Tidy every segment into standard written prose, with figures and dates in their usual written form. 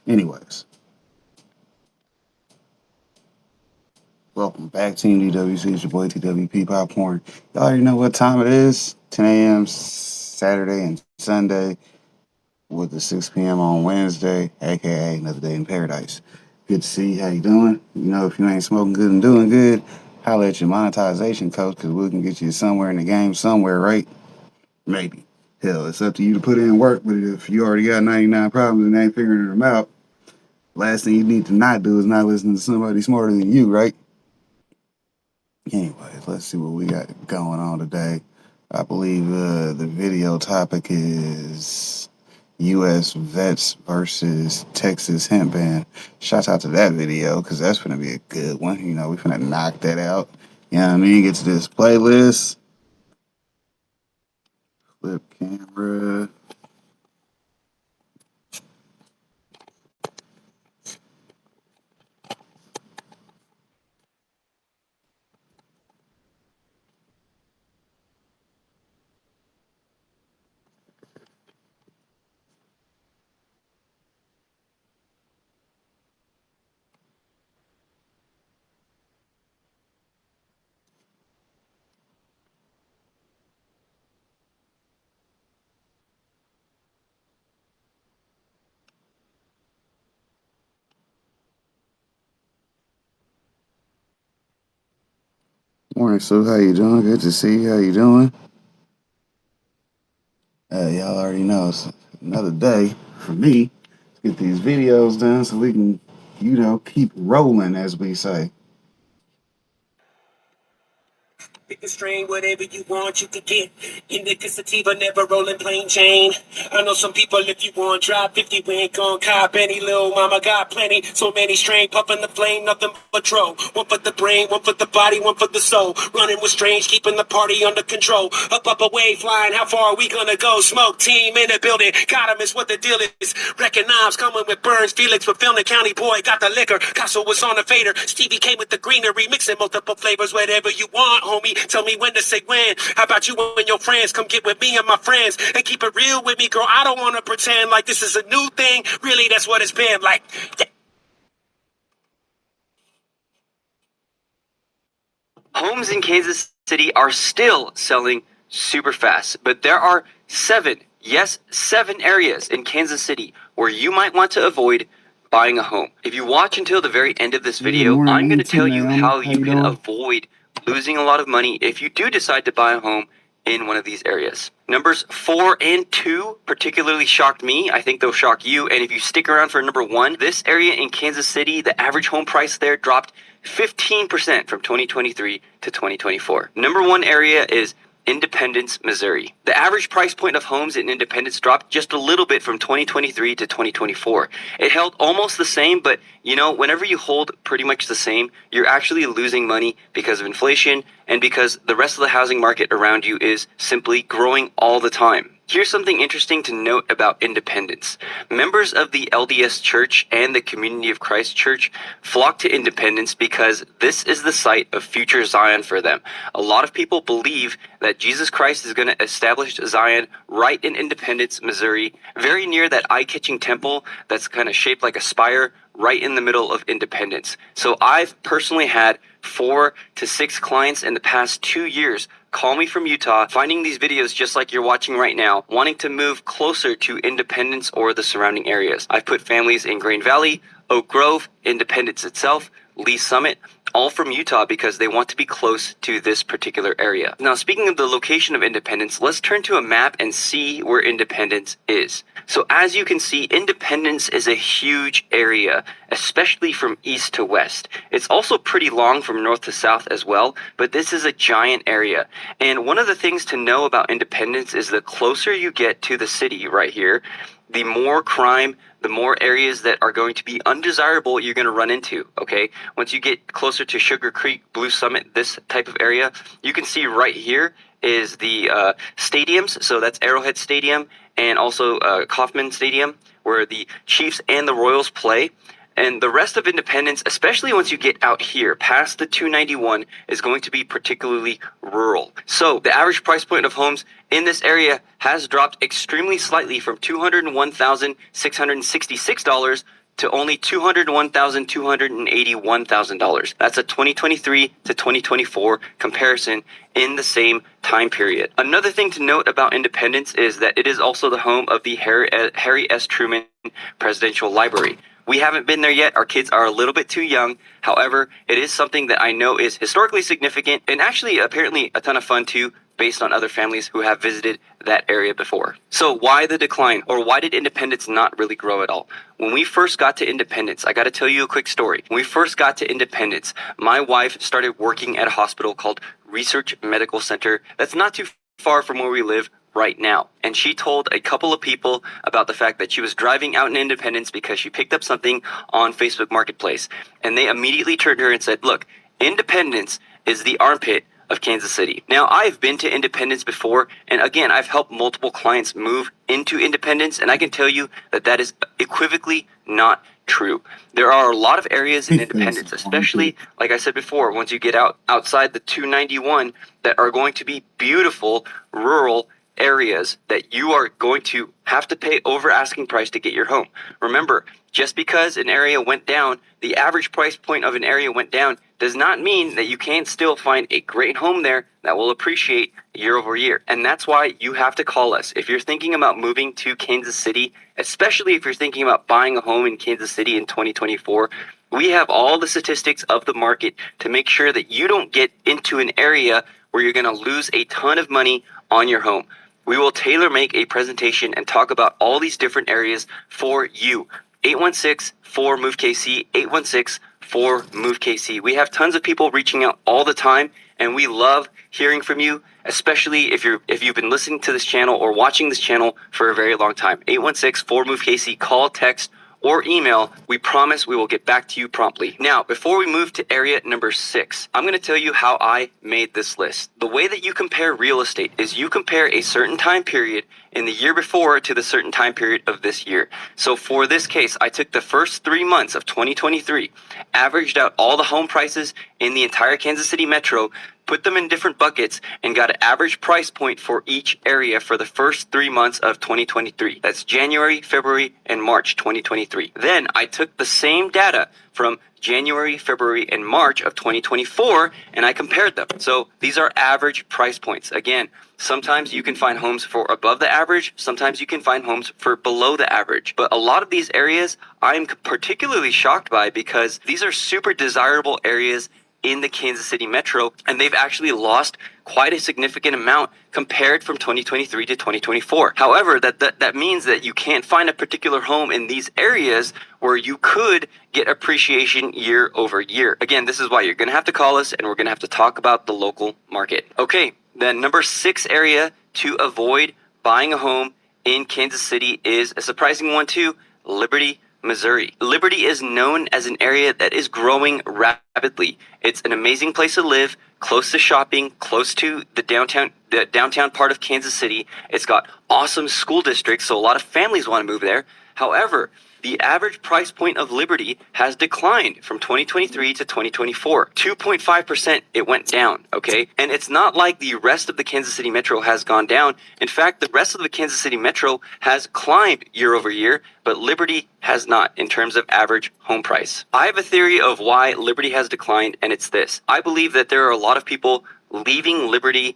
Anyways, welcome back, Team DWC. It's your boy TWP Popcorn. Y'all already know what time it is. 10 a.m. Saturday and Sunday with the 6 p.m. on Wednesday, aka another day in paradise. Good to see you. How you doing? You know, if you ain't smoking good and doing good, holla at your monetization coach because we can get you somewhere in the game somewhere, right? Maybe. Hell, it's up to you to put in work, but if you already got 99 problems and ain't figuring them out, last thing you need to not do is not listen to somebody smarter than you, right? Anyways, let's see what we got going on today. I believe the video topic is U.S. vets versus Texas hemp ban. Shout out to that video because that's going to be a good one. You know, we're going to knock that out. You know what I mean? Get to this playlist. Flip camera. Morning, Sue. How you doing? Good to see you. How you doing? Y'all already know it's another day for me to get these videos done so we can, keep rolling, as we say. Pick a strain, whatever you want, you could get. Indica sativa, never rolling plain Jane. I know some people, if you want, drop 50, we ain't gon' cop any. Little mama got plenty, so many strain, puffing the flame, nothing but troll. One for the brain, one for the body, one for the soul. Running with strange, keeping the party under control. Up, away, flying, how far are we gonna go? Smoke team in the building, got 'em is what the deal is. Recognize coming with Burns, Felix, but Phil the county boy got the liquor. Casso was on the fader, Stevie came with the greenery, mixing multiple flavors, whatever you want, homie. Tell me when to say when. How about you and your friends? Come get with me and my friends and keep it real with me, girl. I don't want to pretend like this is a new thing. Really, that's what it's been like. Homes in Kansas City are still selling super fast, but there are seven areas in Kansas City where you might want to avoid buying a home. If you watch until the very end of this video, I'm going to tell you how you can avoid losing a lot of money if you do decide to buy a home in one of these areas. Numbers 4 and 2 particularly shocked me. I think they'll shock you. And if you stick around for number 1, this area in Kansas City, the average home price there dropped 15% from 2023 to 2024. Number 1 area is Independence, Missouri. The average price point of homes in Independence dropped just a little bit from 2023 to 2024. It held almost the same, but whenever you hold pretty much the same, you're actually losing money because of inflation and because the rest of the housing market around you is simply growing all the time. Here's something interesting to note about Independence. Members of the LDS Church and the Community of Christ Church flock to Independence because this is the site of future Zion for them. A lot of people believe that Jesus Christ is going to establish Zion right in Independence, Missouri, very near that eye-catching temple that's kind of shaped like a spire right in the middle of Independence. So I've personally had 4 to 6 clients in the past 2 years call me from Utah, finding these videos just like you're watching right now, wanting to move closer to Independence or the surrounding areas. I've put families in Green Valley, Oak Grove, Independence itself, Lee Summit, all from Utah because they want to be close to this particular area. Now, speaking of the location of Independence, let's turn to a map and see where Independence is. So as you can see, Independence is a huge area, especially from east to west. It's also pretty long from north to south as well, but this is a giant area. And one of the things to know about Independence is the closer you get to the city right here, the more crime, the more areas that are going to be undesirable you're going to run into, okay? Once you get closer to Sugar Creek, Blue Summit, this type of area, you can see right here is the stadiums. So that's Arrowhead Stadium and also Kauffman Stadium, where the Chiefs and the Royals play. And the rest of Independence, especially once you get out here past the 291, is going to be particularly rural. So the average price point of homes in this area has dropped extremely slightly from $201,666 to only $201,281,000. That's a 2023 to 2024 comparison in the same time period. Another thing to note about Independence is that it is also the home of the Harry S. Truman Presidential Library. We haven't been there yet. Our kids are a little bit too young. However, it is something that I know is historically significant and actually apparently a ton of fun too, based on other families who have visited that area before. So why the decline, or why did Independence not really grow at all? When we first got to Independence, I got to tell you a quick story. When we first got to Independence, my wife started working at a hospital called Research Medical Center that's not too far from where we live right now. And she told a couple of people about the fact that she was driving out in Independence because she picked up something on Facebook Marketplace. And they immediately turned to her and said, look, Independence is the armpit of Kansas City. Now, I've been to Independence before, and again, I've helped multiple clients move into Independence, and I can tell you that that is equivocally not true. There are a lot of areas in Independence, especially, like I said before, once you get outside the 291, that are going to be beautiful rural areas that you are going to have to pay over asking price to get your home. Remember, just because an area went down, the average price point of an area went down, does not mean that you can't still find a great home there that will appreciate year over year. And that's why you have to call us. If you're thinking about moving to Kansas City, especially if you're thinking about buying a home in Kansas City in 2024, we have all the statistics of the market to make sure that you don't get into an area where you're going to lose a ton of money on your home. We will tailor make a presentation and talk about all these different areas for you. 816-4MOVE-KC, 816-4MOVE-KC. We have tons of people reaching out all the time, and we love hearing from you, especially if you've been listening to this channel or watching this channel for a very long time. 816-4MOVE-KC, call, text, or email. We promise we will get back to you promptly. Now, before we move to area number 6, I'm going to tell you how I made this list. The way that you compare real estate is you compare a certain time period in the year before to the certain time period of this year. So for this case, I took the first 3 months of 2023, averaged out all the home prices in the entire Kansas City metro, put them in different buckets, and got an average price point for each area for the first 3 months of 2023. That's January, February, and March 2023. Then I took the same data from January, February, and March of 2024, and I compared them. So these are average price points. Again, sometimes you can find homes for above the average, sometimes you can find homes for below the average. But a lot of these areas I'm particularly shocked by because these are super desirable areas in the Kansas City metro, and they've actually lost quite a significant amount compared from 2023 to 2024. However, that means that you can't find a particular home in these areas where you could get appreciation year over year. Again, this is why you're going to have to call us, and we're going to have to talk about the local market. Okay, the number 6 area to avoid buying a home in Kansas City is a surprising one too, Liberty, Missouri. Liberty is known as an area that is growing rapidly. It's an amazing place to live, close to shopping, close to the downtown part of Kansas City. It's got awesome school districts, so a lot of families want to move there. However, the average price point of Liberty has declined from 2023 to 2024. 2.5% it went down, okay? And it's not like the rest of the Kansas City metro has gone down. In fact, the rest of the Kansas City metro has climbed year over year, but Liberty has not in terms of average home price. I have a theory of why Liberty has declined, and it's this. I believe that there are a lot of people leaving Liberty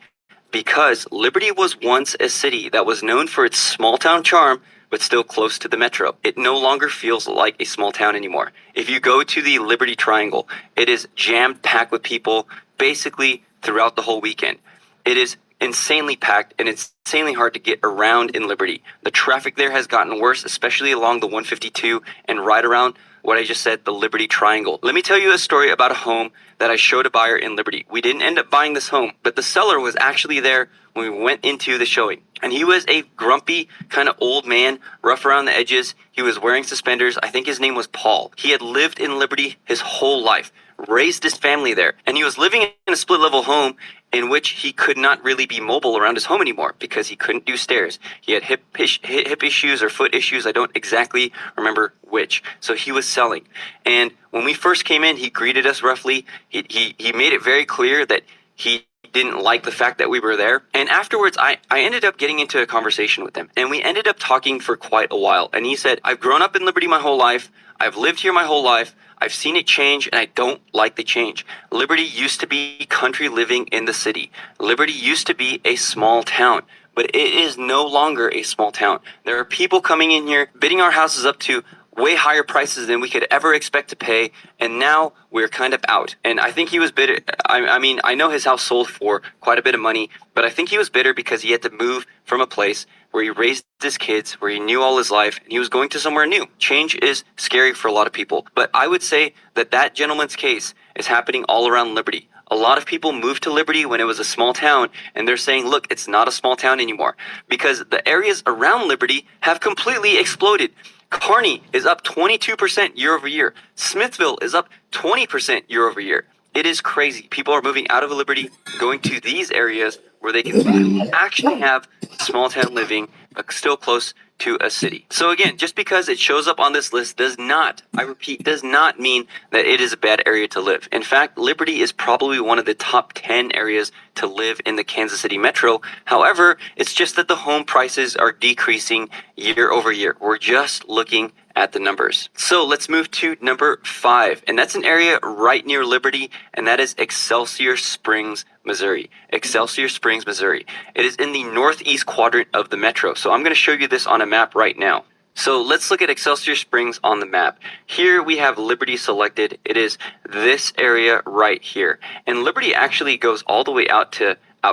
because Liberty was once a city that was known for its small town charm, but still close to the metro. It no longer feels like a small town anymore. If you go to the Liberty Triangle, it is jammed packed with people basically throughout the whole weekend. It is insanely packed, and it's insanely hard to get around in Liberty. The traffic there has gotten worse, especially along the 152 and right around what I just said, the Liberty Triangle. Let me tell you a story about a home that I showed a buyer in Liberty. We didn't end up buying this home, but the seller was actually there when we went into the showing. And he was a grumpy, kind of old man, rough around the edges. He was wearing suspenders. I think his name was Paul. He had lived in Liberty his whole life, raised his family there, and he was living in a split-level home in which he could not really be mobile around his home anymore because he couldn't do stairs. He had hip issues or foot issues. I don't exactly remember which. So he was selling. And when we first came in, he greeted us roughly. He made it very clear that he didn't like the fact that we were there. And afterwards, I ended up getting into a conversation with him. And we ended up talking for quite a while. And he said, I've grown up in Liberty my whole life. I've lived here my whole life. I've seen it change, and I don't like the change. Liberty used to be country living in the city. Liberty used to be a small town, but it is no longer a small town. There are people coming in here, bidding our houses up to way higher prices than we could ever expect to pay, and now we're kind of out. And I think he was bitter. I mean, I know his house sold for quite a bit of money, but I think he was bitter because he had to move from a place where he raised his kids, where he knew all his life, and he was going to somewhere new. Change is scary for a lot of people, but I would say that that gentleman's case is happening all around Liberty. A lot of people moved to Liberty when it was a small town, and they're saying, look, it's not a small town anymore, because the areas around Liberty have completely exploded. Kearney is up 22% year over year. Smithville is up 20% year over year. It is crazy. People are moving out of Liberty, going to these areas where they can actually have small town living, but still close to a city. So again, just because it shows up on this list does not, I repeat, does not mean that it is a bad area to live. In fact, Liberty is probably one of the top 10 areas to live in the Kansas City metro. However, it's just that the home prices are decreasing year over year. We're just looking at the numbers. So let's move to number 5, and that's an area right near Liberty, and that is Excelsior Springs, Missouri. Excelsior Springs, Missouri. It is in the northeast quadrant of the metro. So I'm going to show you this on a map right now. So let's look at Excelsior Springs on the map. Here we have Liberty selected. It is this area right here. And Liberty actually goes all the way out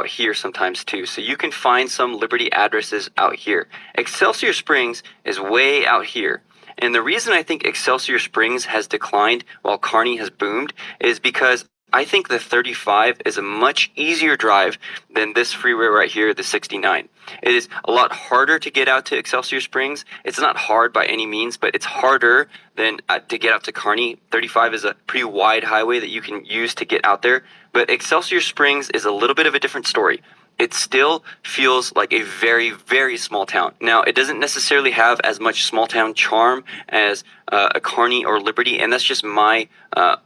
here sometimes too. So you can find some Liberty addresses out here. Excelsior Springs is way out here. And the reason I think Excelsior Springs has declined while Kearney has boomed is because I think the 35 is a much easier drive than this freeway right here, the 69. It is a lot harder to get out to Excelsior Springs. It's not hard by any means, but it's harder than to get out to Kearney. 35 is a pretty wide highway that you can use to get out there. But Excelsior Springs is a little bit of a different story. It still feels like a very, very small town. Now, it doesn't necessarily have as much small town charm as a Kearney or Liberty, and that's just my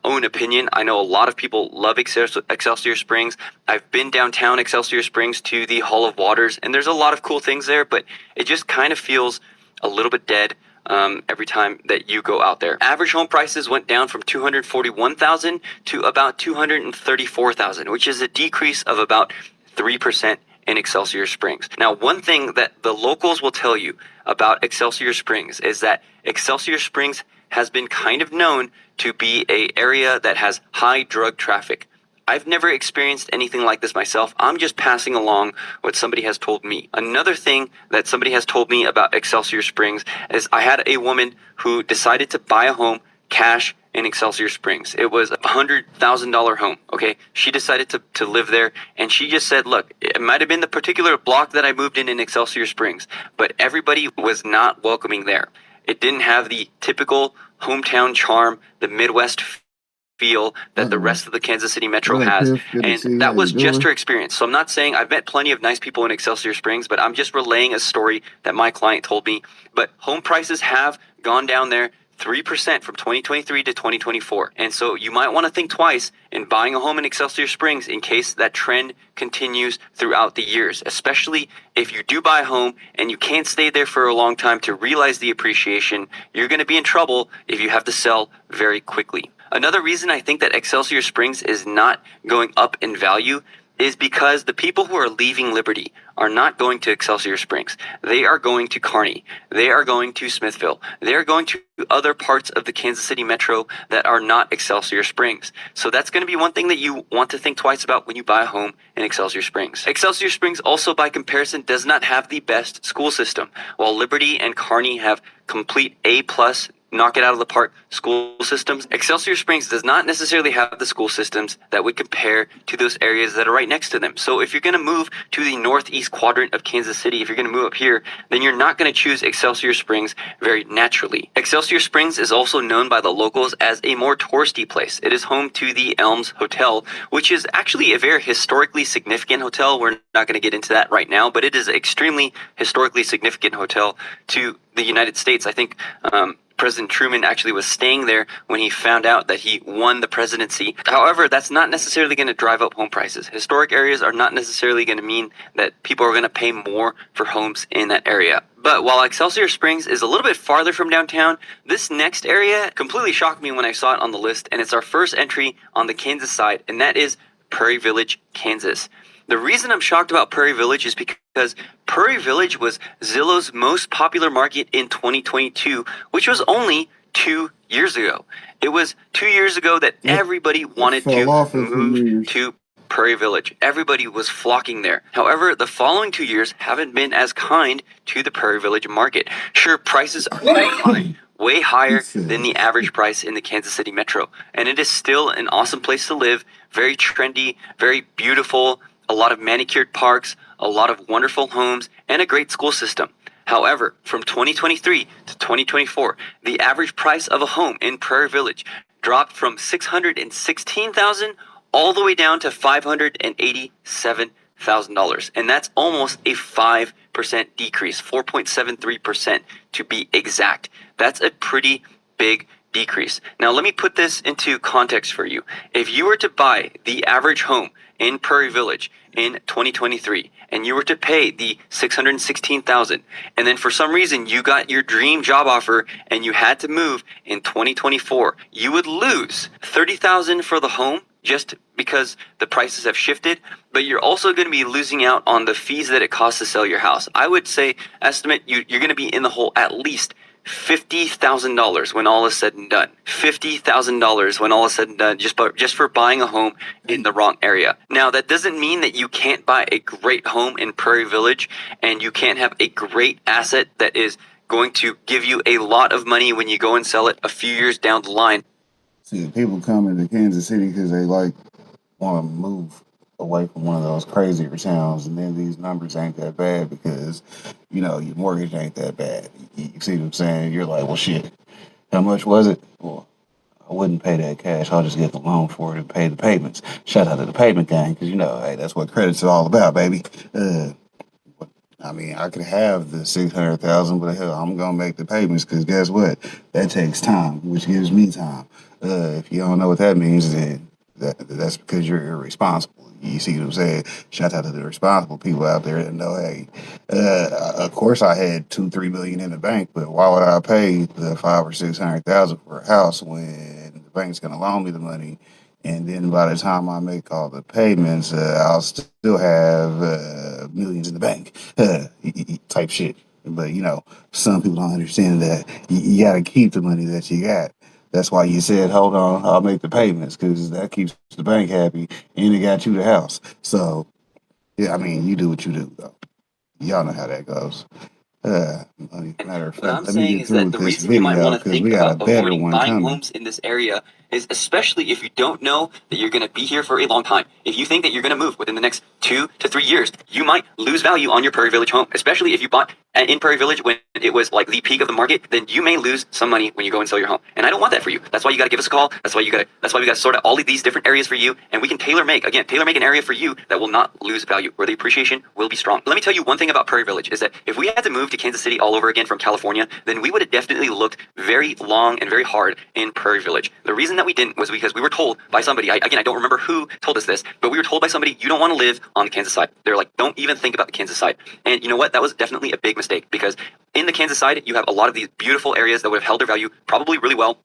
own opinion. I know a lot of people love Excelsior Springs. I've been downtown Excelsior Springs to the Hall of Waters, and there's a lot of cool things there, but it just kind of feels a little bit dead every time that you go out there. Average home prices went down from $241,000 to about $234,000, which is a decrease of about 3% in Excelsior Springs. Now, one thing that the locals will tell you about Excelsior Springs is that Excelsior Springs has been kind of known to be an area that has high drug traffic. I've never experienced anything like this myself. I'm just passing along what somebody has told me. Another thing that somebody has told me about Excelsior Springs is I had a woman who decided to buy a home cash in Excelsior Springs. It was a $100,000 home, okay? She decided to live there, and she just said, look, it might have been the particular block that I moved in Excelsior Springs, but everybody was not welcoming there. It didn't have the typical hometown charm, the Midwest feel that the rest of the Kansas City metro has, and that was just her experience. So I'm not saying I've met plenty of nice people in Excelsior Springs, but I'm just relaying a story that my client told me. But home prices have gone down there 3% from 2023 to 2024. And so you might want to think twice in buying a home in Excelsior Springs in case that trend continues throughout the years, especially if you do buy a home and you can't stay there for a long time to realize the appreciation. You're going to be in trouble if you have to sell very quickly. Another reason I think that Excelsior Springs is not going up in value is because the people who are leaving Liberty are not going to Excelsior Springs. They are going to Kearney. They are going to Smithville. They are going to other parts of the Kansas City metro that are not Excelsior Springs. So that's going to be one thing that you want to think twice about when you buy a home in Excelsior Springs. Excelsior Springs also, by comparison, does not have the best school system. While Liberty and Kearney have complete A+ knock it out of the park school systems. Excelsior Springs does not necessarily have the school systems that would compare to those areas that are right next to them. So if you're going to move to the northeast quadrant of Kansas City, if you're going to move up here, then you're not going to choose Excelsior Springs very naturally. Excelsior Springs is also known by the locals as a more touristy place. It is home to the Elms Hotel, which is actually a very historically significant hotel. We're not going to get into that right now, but it is an extremely historically significant hotel to the United States. I think President Truman actually was staying there when he found out that he won the presidency. However, that's not necessarily going to drive up home prices. Historic areas are not necessarily going to mean that people are going to pay more for homes in that area. But while Excelsior Springs is a little bit farther from downtown, this next area completely shocked me when I saw it on the list, and it's our first entry on the Kansas side, and that is Prairie Village, Kansas. The reason I'm shocked about Prairie Village is because Prairie Village was Zillow's most popular market in 2022, which was only 2 years ago. It was 2 years ago that everybody wanted to move to Prairie Village. Everybody was flocking there. However, the following 2 years haven't been as kind to the Prairie Village market. Sure, prices are way higher than the average price in the Kansas City metro, and it is still an awesome place to live, very trendy, very beautiful, a lot of manicured parks, a lot of wonderful homes, and a great school system. However, from 2023 to 2024, the average price of a home in Prairie Village dropped from $616,000 all the way down to $587,000. And that's almost a 5% decrease, 4.73% to be exact. That's a pretty big decrease. Now, let me put this into context for you. If you were to buy the average home in Prairie Village in 2023, and you were to pay the $616,000, and then for some reason you got your dream job offer and you had to move in 2024, you would lose $30,000 for the home just because the prices have shifted, but you're also going to be losing out on the fees that it costs to sell your house. I would say, estimate you're going to be in the hole at least $50,000 when all is said and done. $50,000 when all is said and done just for buying a home in the wrong area. Now, that doesn't mean that you can't buy a great home in Prairie Village and you can't have a great asset that is going to give you a lot of money when you go and sell it a few years down the line. See, people come into Kansas City because they want to move away from one of those crazier towns, and then these numbers ain't that bad because, your mortgage ain't that bad. You see what I'm saying? You're like, well, shit, how much was it? Well, I wouldn't pay that cash. I'll just get the loan for it and pay the payments. Shout out to the payment gang because, hey, that's what credit's all about, baby. I could have the $600,000, but hell, I'm gonna make the payments because guess what? That takes time, which gives me time. If you don't know what that means, then that's because you're irresponsible. You see what I'm saying? Shout out to the responsible people out there that know, hey, of course I had 2-3 million in the bank, but why would I pay the 500,000 or 600,000 for a house when the bank's gonna loan me the money? And then by the time I make all the payments, I'll still have millions in the bank, type shit. But some people don't understand that you got to keep the money that you got. That's why you said, hold on, I'll make the payments because that keeps the bank happy and it got you the house. So, yeah, you do what you do, though. Y'all know how that goes. Matter of What I'm fact, let me saying get is through that with the this reason you might video want to because we think got a about better avoiding one buying coming. homes in this area is especially if you don't know that you're going to be here for a long time. If you think that you're going to move within the next 2 to 3 years, you might lose value on your Prairie Village home, especially if you bought in Prairie Village when it was like the peak of the market, then you may lose some money when you go and sell your home. And I don't want that for you. That's why you got to give us a call. That's why we got to sort out all of these different areas for you, and we can tailor make an area for you that will not lose value, where the appreciation will be strong. Let me tell you one thing about Prairie Village is that if we had to move to Kansas City all over again from California, then we would have definitely looked very long and very hard in Prairie Village. The reason that we didn't was because we were told by somebody, I don't remember who told us this, but we were told by somebody, you don't want to live on the Kansas side. They're like, don't even think about the Kansas side. And you know what? That was definitely a big mistake because in the Kansas side, you have a lot of these beautiful areas that would have held their value probably really well,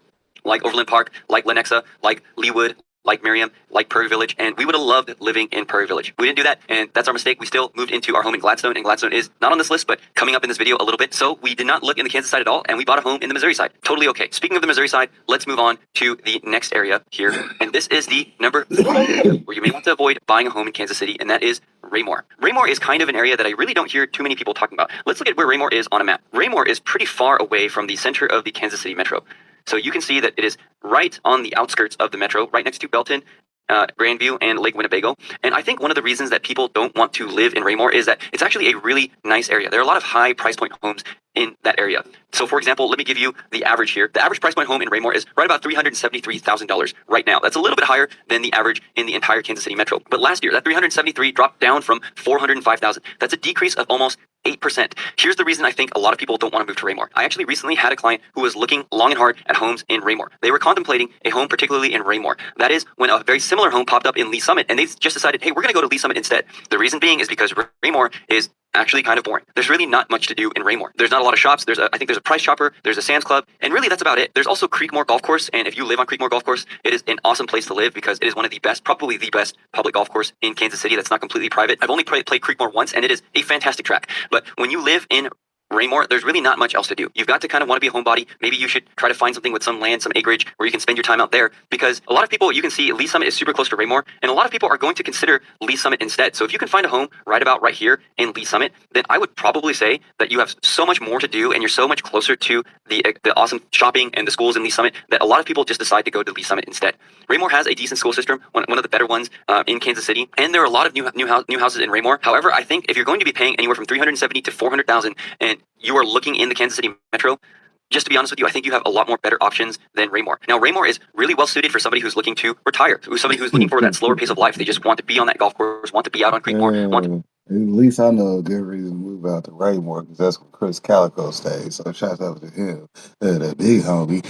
like Overland Park, like Lenexa, like Leawood, like Miriam, like Prairie Village, and we would have loved living in Prairie Village. We didn't do that, and that's our mistake. We still moved into our home in Gladstone, and Gladstone is not on this list, but coming up in this video a little bit. So we did not look in the Kansas side at all, and we bought a home in the Missouri side. Totally okay. Speaking of the Missouri side, let's move on to the next area here, and this is the number 3 where you may want to avoid buying a home in Kansas City, and that is Raymore. Raymore is kind of an area that I really don't hear too many people talking about. Let's look at where Raymore is on a map. Raymore is pretty far away from the center of the Kansas City metro. So you can see that it is right on the outskirts of the metro, right next to Belton, Grandview, and Lake Winnebago. And I think one of the reasons that people don't want to live in Raymore is that it's actually a really nice area. There are a lot of high price point homes in that area. So for example, let me give you the average here. The average price point home in Raymore is right about $373,000 right now. That's a little bit higher than the average in the entire Kansas City metro. But last year, that 373 dropped down from 405,000. That's a decrease of almost 8%. Here's the reason I think a lot of people don't want to move to Raymore. I actually recently had a client who was looking long and hard at homes in Raymore. They were contemplating a home particularly in Raymore. That is when a very similar home popped up in Lee Summit, and they just decided, hey, we're going to go to Lee Summit instead. The reason being is because Raymore is actually kind of boring. There's really not much to do in Raymore. There's not a lot of shops. I think there's a Price Chopper, there's a Sam's Club, and really that's about it. There's also Creekmore Golf Course, and if you live on Creekmore Golf Course, it is an awesome place to live because it is one of the best, probably the best public golf course in Kansas City that's not completely private. I've only played Creekmore once, and it is a fantastic track. But when you live in Raymore, there's really not much else to do. You've got to kind of want to be a homebody. Maybe you should try to find something with some land, some acreage where you can spend your time out there, because a lot of people, you can see Lee Summit is super close to Raymore, and a lot of people are going to consider Lee Summit instead. So if you can find a home right here in Lee Summit, then I would probably say that you have so much more to do and you're so much closer to the awesome shopping and the schools in Lee Summit that a lot of people just decide to go to Lee Summit instead. Raymore has a decent school system, one of the better ones in Kansas City, and there are a lot of new houses in Raymore. However, I think if you're going to be paying anywhere from $370,000 to $400,000 and you are looking in the Kansas City metro, just to be honest with you, I think you have a lot more better options than Raymore. Now, Raymore is really well suited for somebody who's looking to retire, somebody who's looking for that slower pace of life. They just want to be on that golf course, want to be out on Creekmore. At least I know a good reason to move out to Raymore because that's where Chris Calico stays. So shout out to him, that big homie.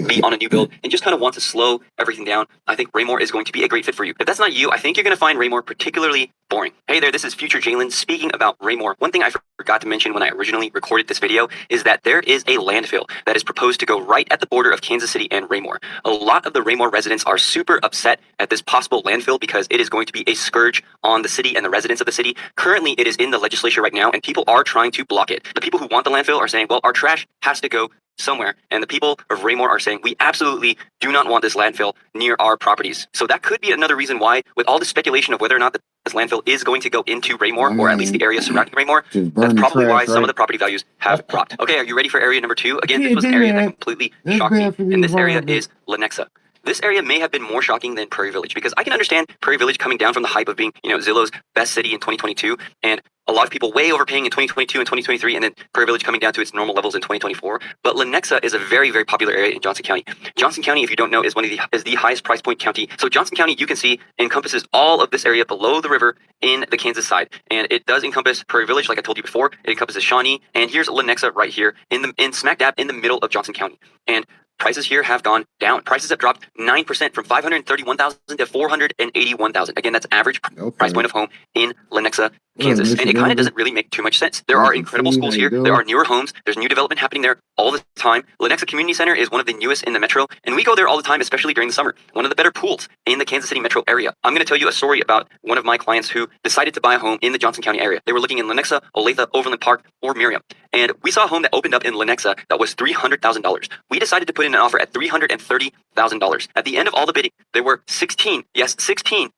Be on a new build and just kind of want to slow everything down. I think Raymore is going to be a great fit for you. If that's not you, I think you're going to find Raymore particularly boring. Hey there, this is Future Jalen speaking about Raymore. One thing I forgot to mention when I originally recorded this video is that there is a landfill that is proposed to go right at the border of Kansas City and Raymore. A lot of the Raymore residents are super upset at this possible landfill because it is going to be a scourge on the city and the residents of the city. Currently, it is in the legislature right now, and people are trying to block it. The people who want the landfill are saying, well, our trash has to go somewhere, and the people of Raymore are saying, we absolutely do not want this landfill near our properties. So that could be another reason why, with all the speculation of whether or not this landfill is going to go into Raymore, or at least the area surrounding Raymore, that's probably why some of the property values have dropped. Okay, are you ready for area number 2? Again, this was an area that completely shocked me, and this area is Lenexa. This area may have been more shocking than Prairie Village because I can understand Prairie Village coming down from the hype of being, Zillow's best city in 2022, and a lot of people way overpaying in 2022 and 2023, and then Prairie Village coming down to its normal levels in 2024. But Lenexa is a very, very popular area in Johnson County. Johnson County, if you don't know, is the highest price point county. So Johnson County, you can see, encompasses all of this area below the river in the Kansas side, and it does encompass Prairie Village, like I told you before. It encompasses Shawnee, and here's Lenexa right here in smack dab in the middle of Johnson County. And prices here have gone down. Prices have dropped 9% from $531,000 to $481,000. Again, that's average price point of home in Lenexa, Kansas. And it kind of doesn't really make too much sense. There are incredible schools here. There are newer homes. There's new development happening there all the time. Lenexa Community Center is one of the newest in the metro, and we go there all the time, especially during the summer. One of the better pools in the Kansas City metro area. I'm going to tell you a story about one of my clients who decided to buy a home in the Johnson County area. They were looking in Lenexa, Olathe, Overland Park, or Miriam. And we saw a home that opened up in Lenexa that was $300,000. We decided to put in an offer at $330,000. At the end of all the bidding, there were 16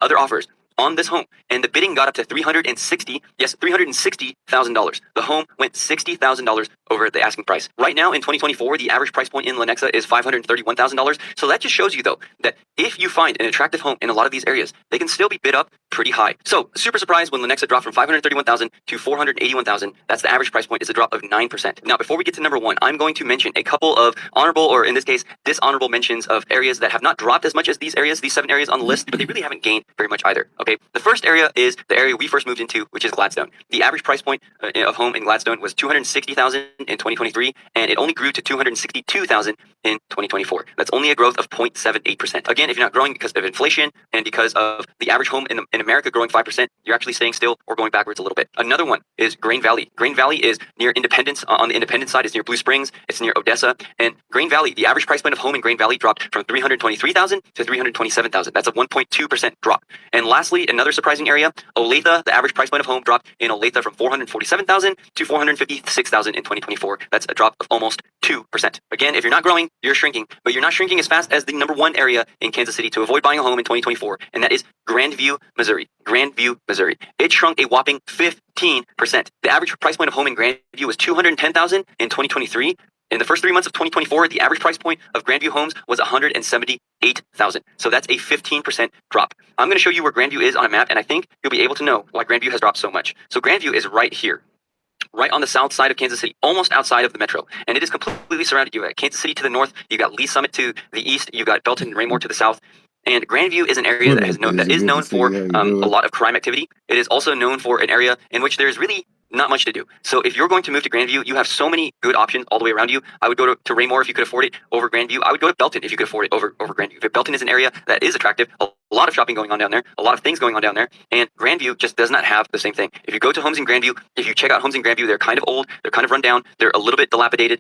other offers on this home, and the bidding got up to $360,000. The home went $60,000 over the asking price. Right now in 2024, the average price point in Lenexa is $531,000. So that just shows you though that if you find an attractive home in a lot of these areas, they can still be bid up pretty high. So super surprised when Lenexa dropped from $531,000 to $481,000. That's the average price point. It's a drop of 9%. Now, before we get to number 1, I'm going to mention a couple of honorable, or in this case, dishonorable mentions of areas that have not dropped as much as these 7 areas on the list, but they really haven't gained very much either. Okay, the first area is the area we first moved into, which is Gladstone. The average price point of home in Gladstone was $260,000. in 2023, and it only grew to 262,000 in 2024. That's only a growth of 0.78%. Again, if you're not growing because of inflation and because of the average home in America growing 5%, you're actually staying still or going backwards a little bit. Another one is Grain Valley. Grain Valley is near Independence. On the Independence side, it's near Blue Springs. It's near Odessa. And Grain Valley, the average price point of home in Grain Valley dropped from 323,000 to 327,000. That's a 1.2% drop. And lastly, another surprising area, Olathe, the average price point of home dropped in Olathe from 447,000 to 456,000 in 2024. That's a drop of almost 2%. Again, if you're not growing, you're shrinking, but you're not shrinking as fast as the number one area in Kansas City to avoid buying a home in 2024, and that is Grandview, Missouri. Grandview, Missouri. It shrunk a whopping 15%. The average price point of home in Grandview was 210,000 in 2023. In the first 3 months of 2024, the average price point of Grandview homes was 178,000. So that's a 15% drop. I'm going to show you where Grandview is on a map, and I think you'll be able to know why Grandview has dropped so much. So Grandview is right here, right on the south side of Kansas City, almost outside of the metro. And it is completely surrounded. You've got Kansas City to the north, you've got Lee Summit to the east, you've got Belton and Raymore to the south. And Grandview is an area What that up, that is Good known to see for you. How you a doing? lot of crime activity. It is also known for an area in which there's really not much to do. So if you're going to move to Grandview, you have so many good options all the way around you. I would go to Raymore if you could afford it over Grandview. I would go to Belton if you could afford it over Grandview. But Belton is an area that is attractive. A lot of shopping going on down there, a lot of things going on down there, and Grandview just does not have the same thing. If you go to homes in Grandview, if you check out homes in Grandview, they're kind of old, they're kind of run down, they're a little bit dilapidated.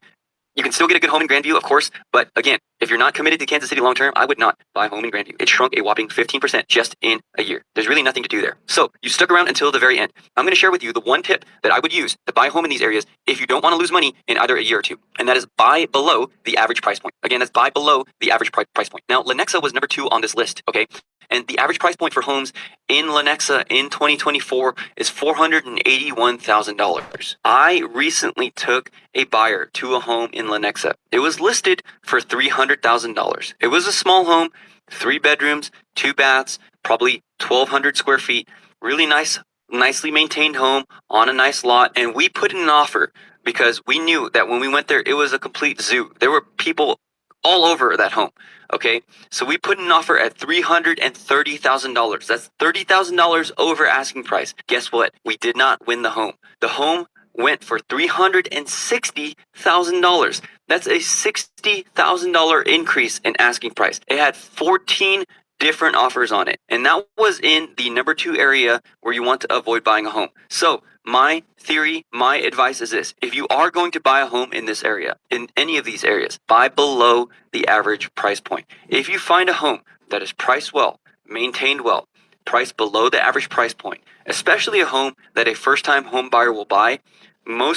You can still get a good home in Grandview, of course, but again, if you're not committed to Kansas City long term, I would not buy a home in Grandview. It shrunk a whopping 15% just in a year. There's really nothing to do there. So you stuck around until the very end. I'm going to share with you the one tip that I would use to buy a home in these areas if you don't want to lose money in either a year or two, and that is buy below the average price point. Again, that's buy below the average price point. Now, Lenexa was number 2 on this list, okay? And the average price point for homes in Lenexa in 2024 is $481,000. I recently took a buyer to a home in Lenexa. It was listed for $300,000. It was a small home, 3 bedrooms, 2 baths, probably 1,200 square feet. Really nice, nicely maintained home on a nice lot. And we put in an offer because we knew that when we went there, it was a complete zoo. There were people all over that home. Okay, so we put an offer at $330,000. That's $30,000 over asking price. Guess what? We did not win the home. The home went for $360,000. That's a $60,000 increase in asking price. It had 14 different offers on it, and that was in the number 2 area where you want to avoid buying a home. So my theory, my advice is this: if you are going to buy a home in this area, in any of these areas, buy below the average price point. If you find a home that is priced well, maintained well, priced below the average price point, especially a home that a first-time home buyer will buy, more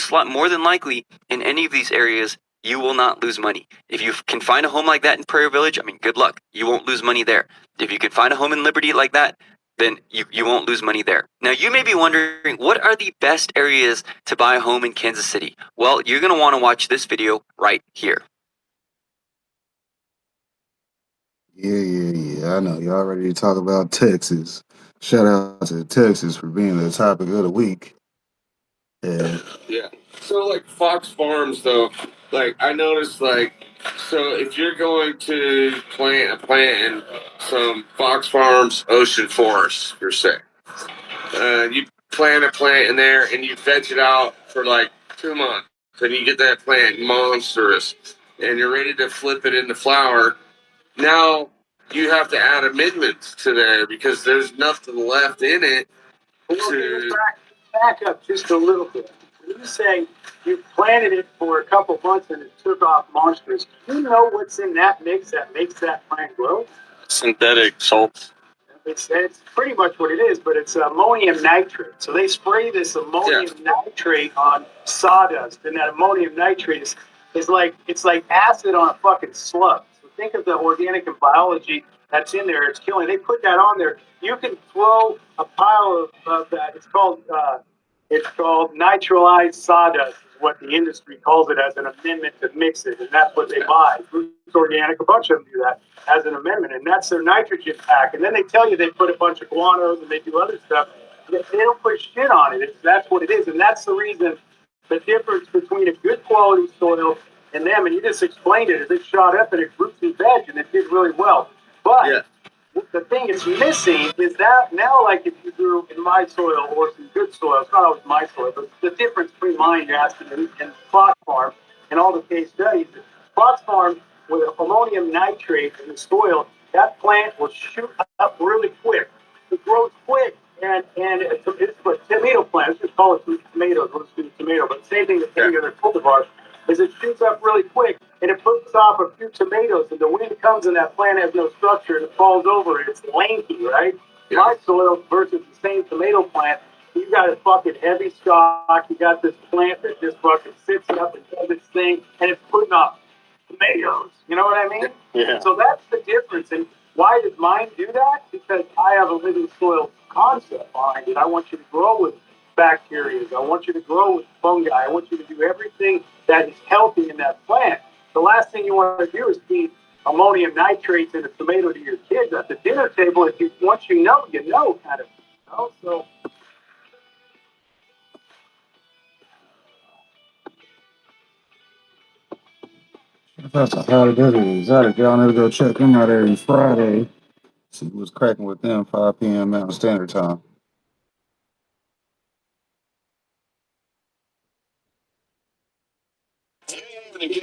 than likely in any of these areas, you will not lose money. If you can find a home like that in Prairie Village, I mean, good luck. You won't lose money there. If you can find a home in Liberty like that, then you won't lose money there. Now, you may be wondering, what are the best areas to buy a home in Kansas City? Well, you're going to want to watch this video right here. Yeah. I know y'all ready to talk about Texas. Shout out to Texas for being the topic of the week. Yeah. So like Fox Farms though, like I noticed like so if you're going to plant in some Fox Farms ocean forest per se, you plant a plant in there and you veg it out for like 2 months and you get that plant monstrous and you're ready to flip it into flower. Now you have to add amendments to there because there's nothing left in it. Back up just a little bit. When you say you planted it for a couple months and it took off monstrous, do you know what's in that mix that makes that plant grow? Synthetic salts. It's pretty much what it is, but it's ammonium nitrate. So they spray this ammonium nitrate on sawdust, and that ammonium nitrate is like acid on a fucking slug. So think of the organic and biology that's in there. It's killing. They put that on there. You can throw a pile of that. It's called nitralized sawdust, is what the industry calls it, as an amendment to mix it, and that's what they buy. Roots Organic, a bunch of them do that as an amendment, and that's their nitrogen pack. And then they tell you they put a bunch of guanos and they do other stuff. They don't put shit on it. That's what it is, and that's the reason. The difference between a good quality soil and them, and you just explained it, is it shot up and it grew through veg and it did really well. But the thing it's missing is that now, like if you grew in my soil or some good soil, it's not always my soil, but the difference between mine, you're asking, and Fox Farm and all the case studies, Fox Farm with ammonium nitrate in the soil, that plant will shoot up really quick. It grows quick, and it's a tomato plant. Let's just call it tomatoes. Let's do tomato, but same thing with any other cultivar. Is it shoots up really quick and it puts off a few tomatoes, and the wind comes and that plant has no structure and it falls over. It's lanky, right? Yeah. My soil versus the same tomato plant, you got a fucking heavy stalk. You got this plant that just fucking sits up and does its thing, and it's putting off tomatoes. You know what I mean? Yeah. So that's the difference. And why does mine do that? Because I have a living soil concept behind it. I want you to grow with bacteria. I want you to grow with fungi. I want you to do everything that is healthy in that plant. The last thing you want to do is feed ammonium nitrates in a tomato to your kids at the dinner table. If you once you know, kind of. You know? So. That's a hard day. Exotic. Y'all need to go check them out every Friday. See what's cracking with them, 5 p.m. Mountain Standard Time. I told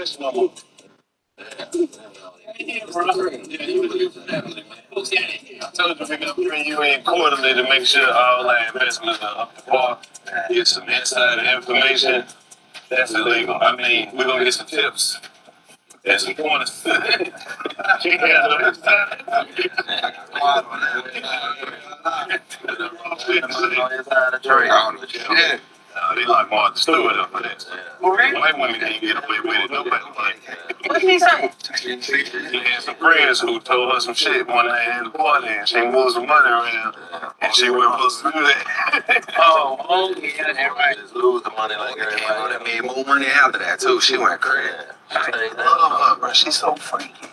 you to pick up 3 UA quarterly to make sure all our investments are up to par. Get some insider information. That's illegal. I mean, we're gonna get some tips. That's some pointers. Yeah. They like Martha Stewart up for that. White women can't get away with it. Nobody like. What did he say? She had some friends who told her some shit one night at the party, and she moved some money around, and she wasn't supposed to do that. Yeah, that right. Just lose the money like everybody. That made more money after that too. She went crazy. I love her, bro. She's so freaky.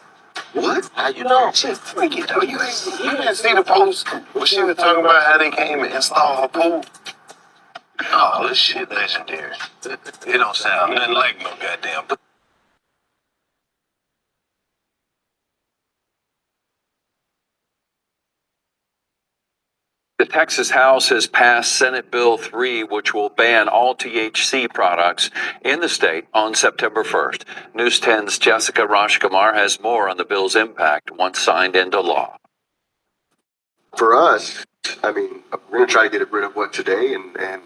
What? How you know? She's freaky though. You didn't see the post where she was talking about how they came and installed her pool. Oh, this shit legendary. It don't sound nothing like no goddamn. The Texas House has passed Senate Bill 3, which will ban all THC products in the state on September 1st. News 10's Jessica Rajkumar has more on the bill's impact once signed into law. For us, I mean, we're going to try to get rid of what today, and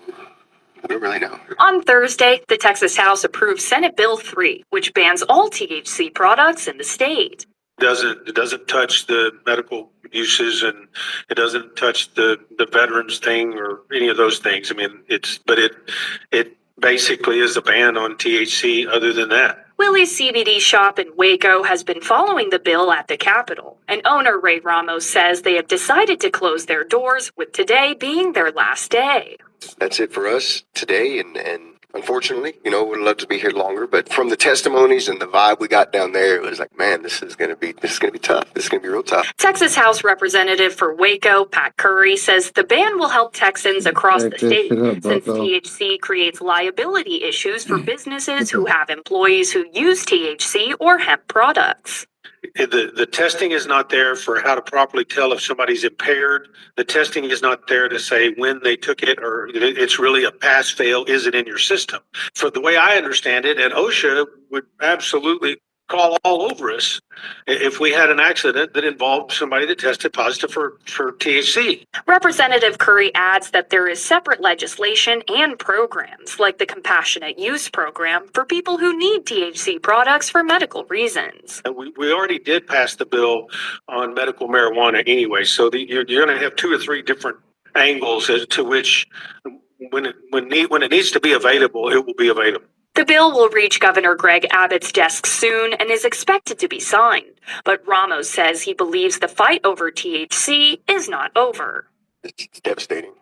we don't really know. On Thursday, the Texas House approved Senate Bill 3, which bans all THC products in the state. It doesn't touch the medical uses, and it doesn't touch the veterans thing or any of those things. I mean, it basically is a ban on THC other than that. Willie's CBD shop in Waco has been following the bill at the Capitol, and owner Ray Ramos says they have decided to close their doors, with today being their last day. That's it for us today, and unfortunately, we'd love to be here longer, but from the testimonies and the vibe we got down there, it was like, man, this is gonna be tough. This is gonna be real tough. Texas House Representative for Waco, Pat Curry, says the ban will help Texans across the state, since THC creates liability issues for businesses who have employees who use THC or hemp products. The testing is not there for how to properly tell if somebody's impaired. The testing is not there to say when they took it, or it's really a pass fail. Is it in your system? For the way I understand it, and OSHA would absolutely call all over us if we had an accident that involved somebody that tested positive for THC. Representative Curry adds that there is separate legislation and programs, like the Compassionate Use Program, for people who need THC products for medical reasons. And we already did pass the bill on medical marijuana anyway, so you're going to have 2 or 3 different angles as to which, when it needs to be available, it will be available. The bill will reach Governor Greg Abbott's desk soon and is expected to be signed. But Ramos says he believes the fight over THC is not over. It's devastating.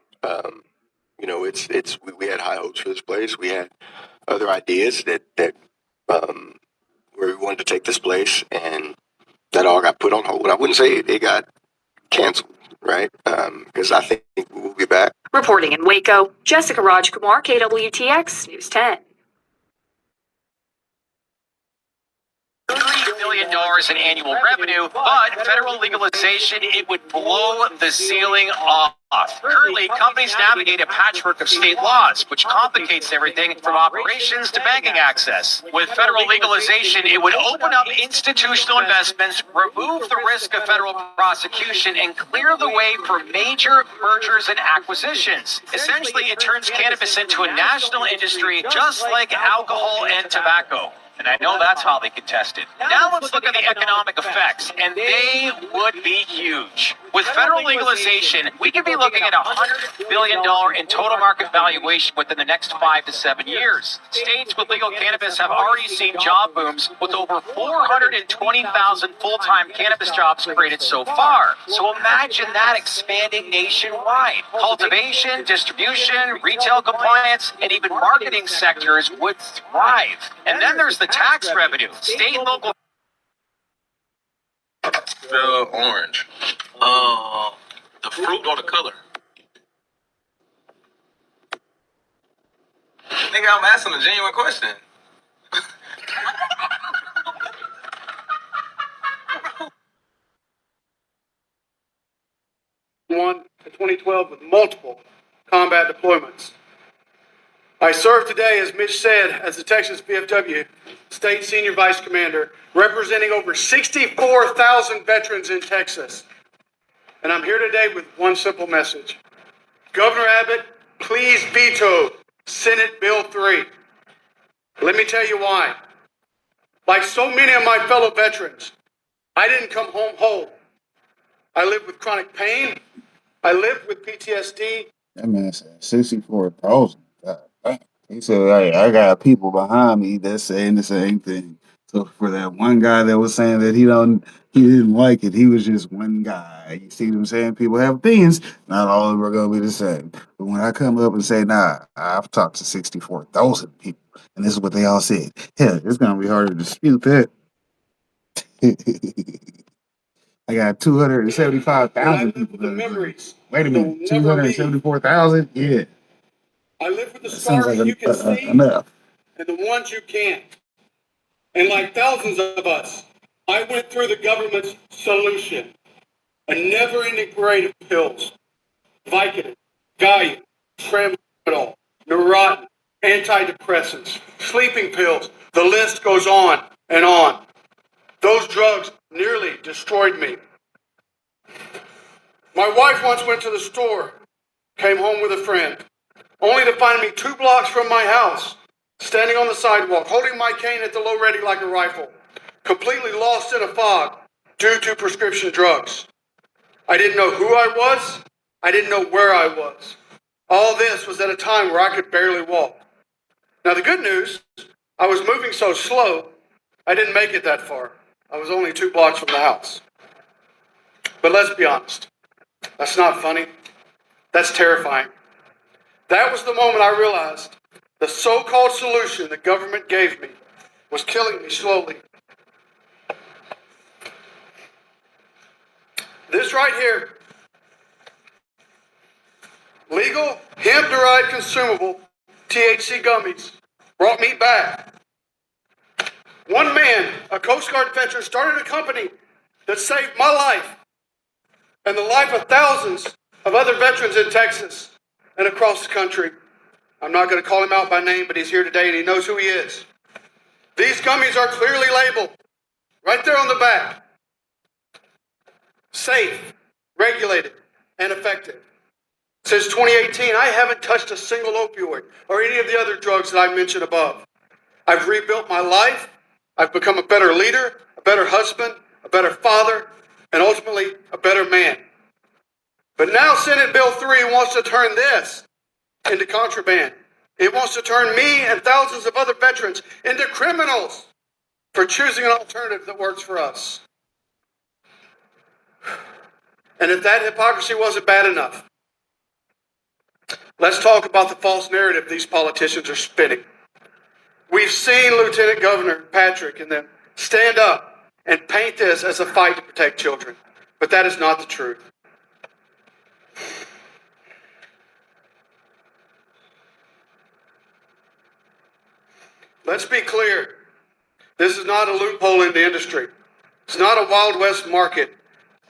We had high hopes for this place. We had other ideas that where we wanted to take this place, and that all got put on hold. I wouldn't say it got canceled, right? Because I think we'll be back. Reporting in Waco, Jessica Rajkumar, KWTX News 10. billion in annual revenue, but federal legalization, it would blow the ceiling off. Currently, companies navigate a patchwork of state laws, which complicates everything from operations to banking access. With federal legalization, it would open up institutional investments, remove the risk of federal prosecution, and clear the way for major mergers and acquisitions. Essentially, it turns cannabis into a national industry, just like alcohol and tobacco. And I know that's hotly contested. Now let's look at the economic effects, and they would be huge. With federal legalization, we could be looking at $100 billion in total market valuation within the next 5 to 7 years. States with legal cannabis have already seen job booms, with over 420,000 full-time cannabis jobs created so far. So imagine that expanding nationwide. Cultivation, distribution, retail compliance, and even marketing sectors would thrive. And then there's the tax revenue. State and local. Orange. The fruit or the color? Nigga, I'm asking a genuine question. In 2012 with multiple combat deployments. I serve today, as Mitch said, as the Texas VFW State Senior Vice Commander, representing over 64,000 veterans in Texas. And I'm here today with one simple message. Governor Abbott, please veto Senate Bill 3. Let me tell you why. Like so many of my fellow veterans, I didn't come home whole. I lived with chronic pain. I lived with PTSD. That man said 64,000. He said, hey, I got people behind me that's saying the same thing. So for that one guy that was saying that he didn't like it, he was just one guy. You see what I'm saying? People have opinions. Not all of them are going to be the same. But when I come up and say, nah, I've talked to 64,000 people, and this is what they all said. Hell, it's going to be hard to dispute that. I got 275,000 people. The memories. Wait a minute, 274,000? Yeah. I live with the That sounds scars like you can see enough. and the ones you can't. And like thousands of us, I went through the government's solution. A never-ending parade of pills. Vicodin, Valium, Tramadol, Neurontin, antidepressants, sleeping pills. The list goes on and on. Those drugs nearly destroyed me. My wife once went to the store, came home with a friend, only to find me 2 blocks from my house, standing on the sidewalk, holding my cane at the low ready like a rifle, completely lost in a fog due to prescription drugs. I didn't know who I was. I didn't know where I was. All this was at a time where I could barely walk. Now, the good news, I was moving so slow, I didn't make it that far. I was only 2 blocks from the house. But let's be honest. That's not funny. That's terrifying. That was the moment I realized the so-called solution the government gave me was killing me slowly. This right here, legal hemp-derived consumable THC gummies, brought me back. One man, a Coast Guard veteran, started a company that saved my life and the life of thousands of other veterans in Texas and across the country. I'm not going to call him out by name, but he's here today and he knows who he is. These gummies are clearly labeled right there on the back. Safe, regulated, and effective. Since 2018, I haven't touched a single opioid or any of the other drugs that I mentioned above. I've rebuilt my life. I've become a better leader, a better husband, a better father, and ultimately a better man. But now Senate Bill 3 wants to turn this into contraband. It wants to turn me and thousands of other veterans into criminals for choosing an alternative that works for us. And if that hypocrisy wasn't bad enough, let's talk about the false narrative these politicians are spinning. We've seen Lieutenant Governor Patrick and them stand up and paint this as a fight to protect children, but that is not the truth. Let's be clear. This is not a loophole in the industry. It's not a Wild West market.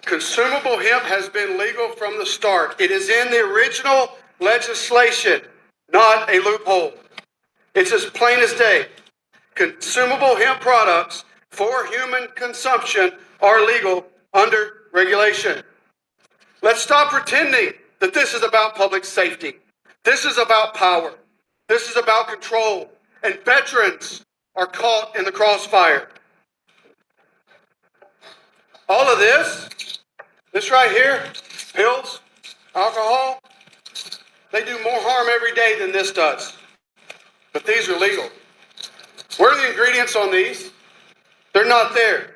Consumable hemp has been legal from the start. It is in the original legislation, not a loophole. It's as plain as day. Consumable hemp products for human consumption are legal under regulation. Let's stop pretending that this is about public safety. This is about power. This is about control. And veterans are caught in the crossfire. All of this right here, pills, alcohol, they do more harm every day than this does. But these are legal. Where are the ingredients on these? They're not there.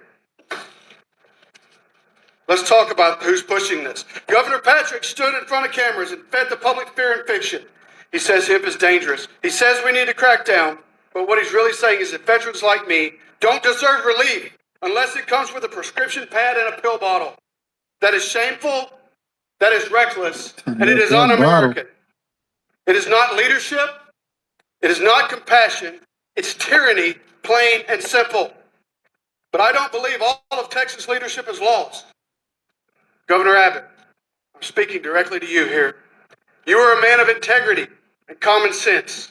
Let's talk about who's pushing this. Governor Patrick stood in front of cameras and fed the public fear and fiction. He says hemp is dangerous. He says we need to crack down. But what he's really saying is that veterans like me don't deserve relief unless it comes with a prescription pad and a pill bottle. That is shameful, that is reckless, and it is un-American. It is not leadership. It is not compassion. It's tyranny, plain and simple. But I don't believe all of Texas leadership is lost. Governor Abbott, I'm speaking directly to you here. You are a man of integrity and common sense.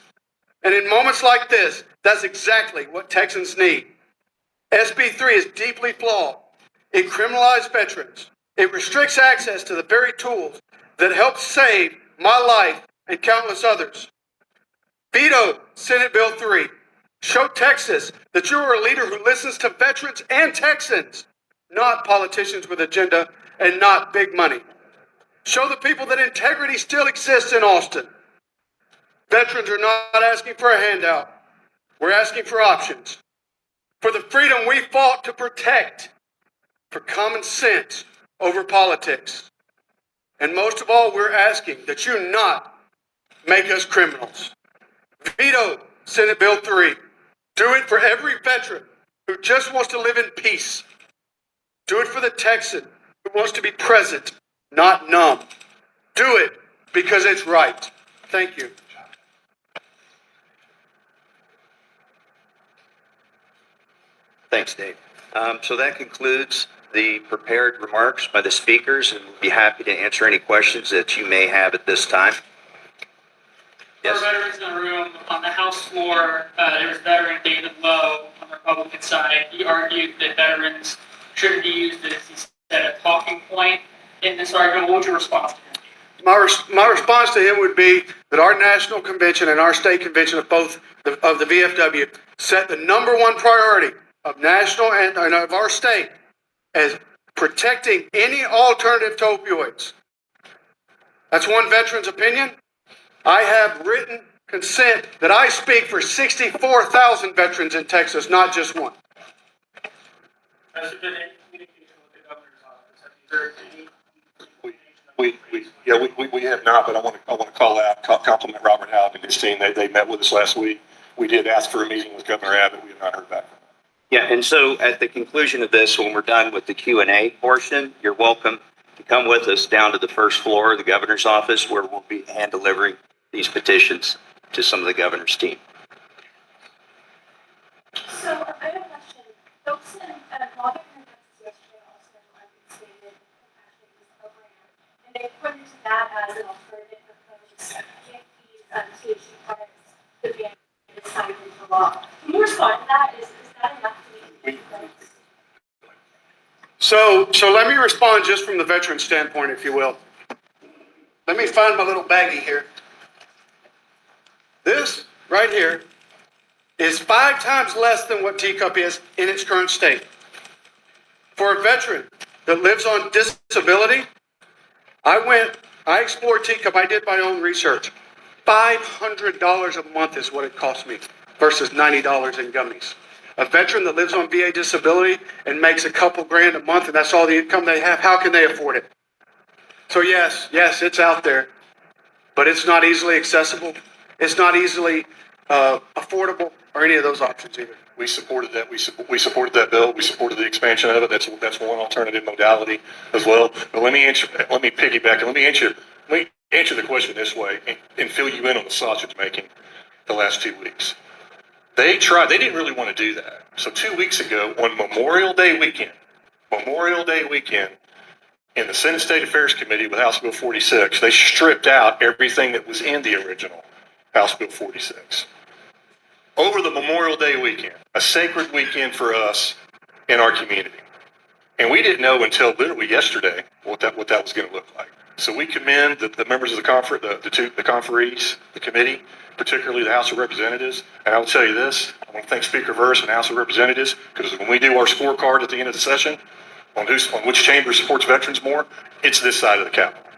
And in moments like this, that's exactly what Texans need. SB 3 is deeply flawed. It criminalizes veterans. It restricts access to the very tools that helped save my life and countless others. Veto Senate Bill 3. Show Texas that you are a leader who listens to veterans and Texans, not politicians with agenda and not big money. Show the people that integrity still exists in Austin. Veterans are not asking for a handout. We're asking for options. For the freedom we fought to protect. For common sense over politics. And most of all, we're asking that you not make us criminals. Veto Senate Bill 3. Do it for every veteran who just wants to live in peace. Do it for the Texan who wants to be present, not numb. Do it because it's right. Thank you. Thanks, Dave. So that concludes the prepared remarks by the speakers, and we'll be happy to answer any questions that you may have at this time. For veterans in the room, on the House floor, there was veteran David Lowe on the Republican side. He argued that veterans shouldn't be used as, he said, a talking point in this argument. What would your response to him? My response to him would be that our national convention and our state convention of both of the VFW set the number one priority of national and of our state as protecting any alternative to opioids. That's one veteran's opinion. I have written consent that I speak for 64,000 veterans in Texas, not just one. Has there been any communication with the governor's office? Have you heard any? We have not, but I want to call out, compliment Robert Halleck and his team. They met with us last week. We did ask for a meeting with Governor Abbott. We have not heard back from him. Yeah, and so at the conclusion of this, when we're done with the Q&A portion, you're welcome to come with us down to the first floor of the governor's office, where we'll be hand delivering these petitions to some of the governor's team. So I have a question. Folks in lobbying in Texas yesterday also stated actually this program, and they pointed to that as an alternative approach to get these THC products to be signed into law. Can you respond to that? Is that enough to meet? So let me respond just from the veteran standpoint, if you will. Let me find my little baggie here. This right here is 5 times less than what teacup is in its current state. For a veteran that lives on disability, I explored teacup. I did my own research. $500 a month is what it cost me versus $90 in gummies. A veteran that lives on VA disability and makes a couple grand a month and that's all the income they have, how can they afford it? So yes, it's out there, but it's not easily accessible. It's not easily affordable or any of those options either. We supported that. We supported that bill. We supported the expansion of it. That's one alternative modality as well. But let me piggyback and let me answer the question this way and fill you in on the sausage making the last 2 weeks. They didn't really want to do that. So 2 weeks ago, on Memorial Day weekend, Memorial Day weekend, in the Senate State Affairs Committee with House Bill 46, they stripped out everything that was in the original House Bill 46. Over the Memorial Day weekend, a sacred weekend for us in our community. And we didn't know until literally yesterday what that was going to look like. So we commend the members of the conferees, the committee, particularly the House of Representatives. And I will tell you this, I want to thank Speaker Verse and the House of Representatives, because when we do our scorecard at the end of the session on which chamber supports veterans more, it's this side of the Capitol.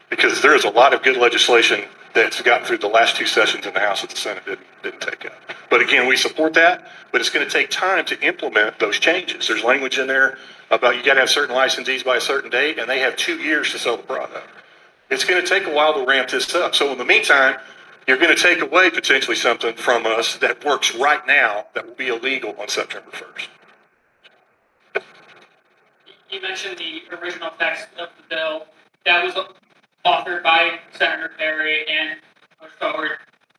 Because there is a lot of good legislation that's gotten through the last two sessions in the House that the Senate didn't take up. But again, we support that, but it's going to take time to implement those changes. There's language in there about you got to have certain licensees by a certain date, and they have 2 years to sell the product. It's going to take a while to ramp this up. So in the meantime, you're going to take away potentially something from us that works right now that will be illegal on September 1st. You mentioned the original text of the bill that was authored by Senator Perry and pushed forward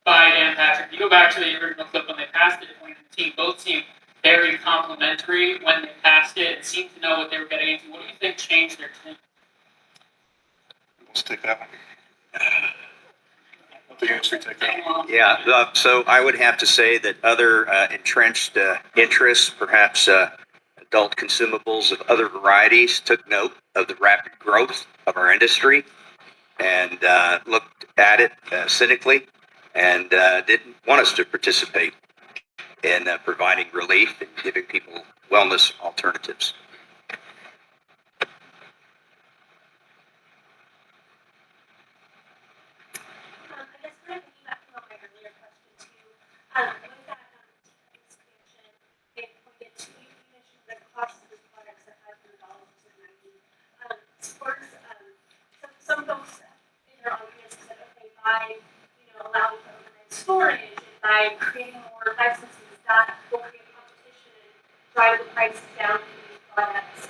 by Dan Patrick. You go back to the original clip when they passed it in 2015, both seemed very complimentary when they passed it and seemed to know what they were getting into. What do you think changed their tune? Let's take that one. Let the industry take that one. Yeah, so I would have to say that other entrenched interests, perhaps adult consumables of other varieties, took note of the rapid growth of our industry and looked at it cynically and didn't want us to participate in providing relief and giving people wellness alternatives. Some folks in your audience said, okay, by allowing for overnight storage and by creating more licenses, that will create competition and drive the prices down for these products.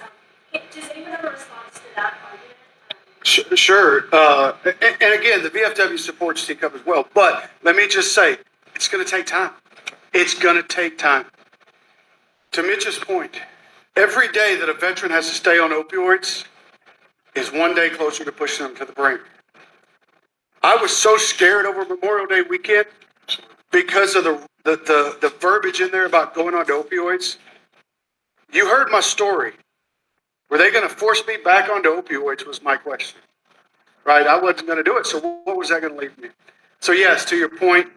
Does anyone have a response to that argument? Sure. And again, the VFW supports teacup as well. But let me just say, it's going to take time. It's going to take time. To Mitch's point, every day that a veteran has to stay on opioids is one day closer to pushing them to the brink. I was so scared over Memorial Day weekend because of the verbiage in there about going on to opioids. You heard my story. Were they going to force me back onto opioids was my question. Right? I wasn't going to do it, so what was that going to leave me? So yes, to your point,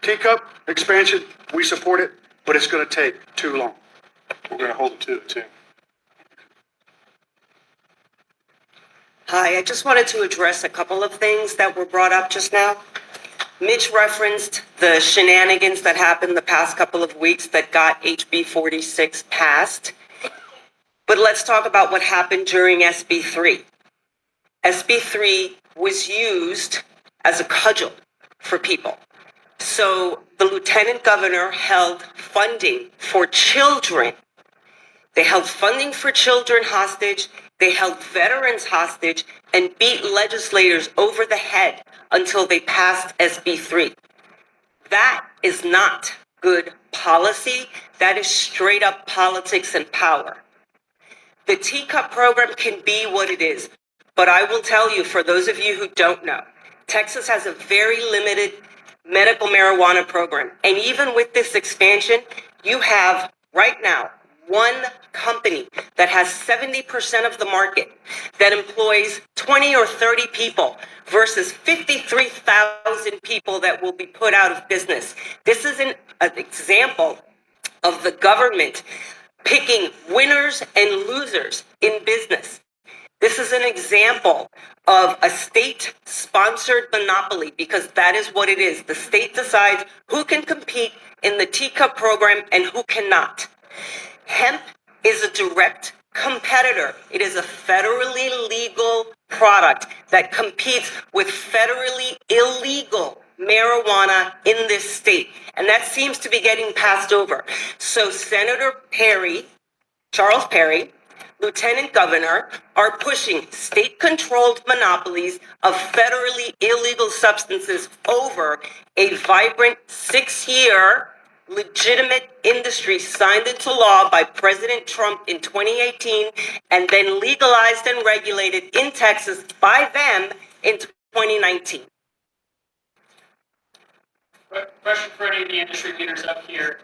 teacup expansion, we support it, but it's going to take too long. We're going to hold it to it too. Hi, I just wanted to address a couple of things that were brought up just now. Mitch referenced the shenanigans that happened the past couple of weeks that got HB 46 passed. But let's talk about what happened during SB 3. SB 3 was used as a cudgel for people. So the lieutenant governor held funding for children. They held funding for children hostage. They held veterans hostage and beat legislators over the head until they passed SB 3. That is not good policy. That is straight up politics and power. The teacup program can be what it is, but I will tell you, for those of you who don't know, Texas has a very limited medical marijuana program. And even with this expansion, you have right now one company that has 70% of the market that employs 20 or 30 people versus 53,000 people that will be put out of business. This is an example of the government picking winners and losers in business. This is an example of a state-sponsored monopoly, because that is what it is. The state decides who can compete in the teacup program and who cannot. Hemp is a direct competitor. It is a federally legal product that competes with federally illegal marijuana in this state. And that seems to be getting passed over. So Senator Perry, Charles Perry, Lieutenant Governor, are pushing state-controlled monopolies of federally illegal substances over a vibrant 6-year legitimate industry signed into law by President Trump in 2018 and then legalized and regulated in Texas by them in 2019. Question for any of the industry leaders up here.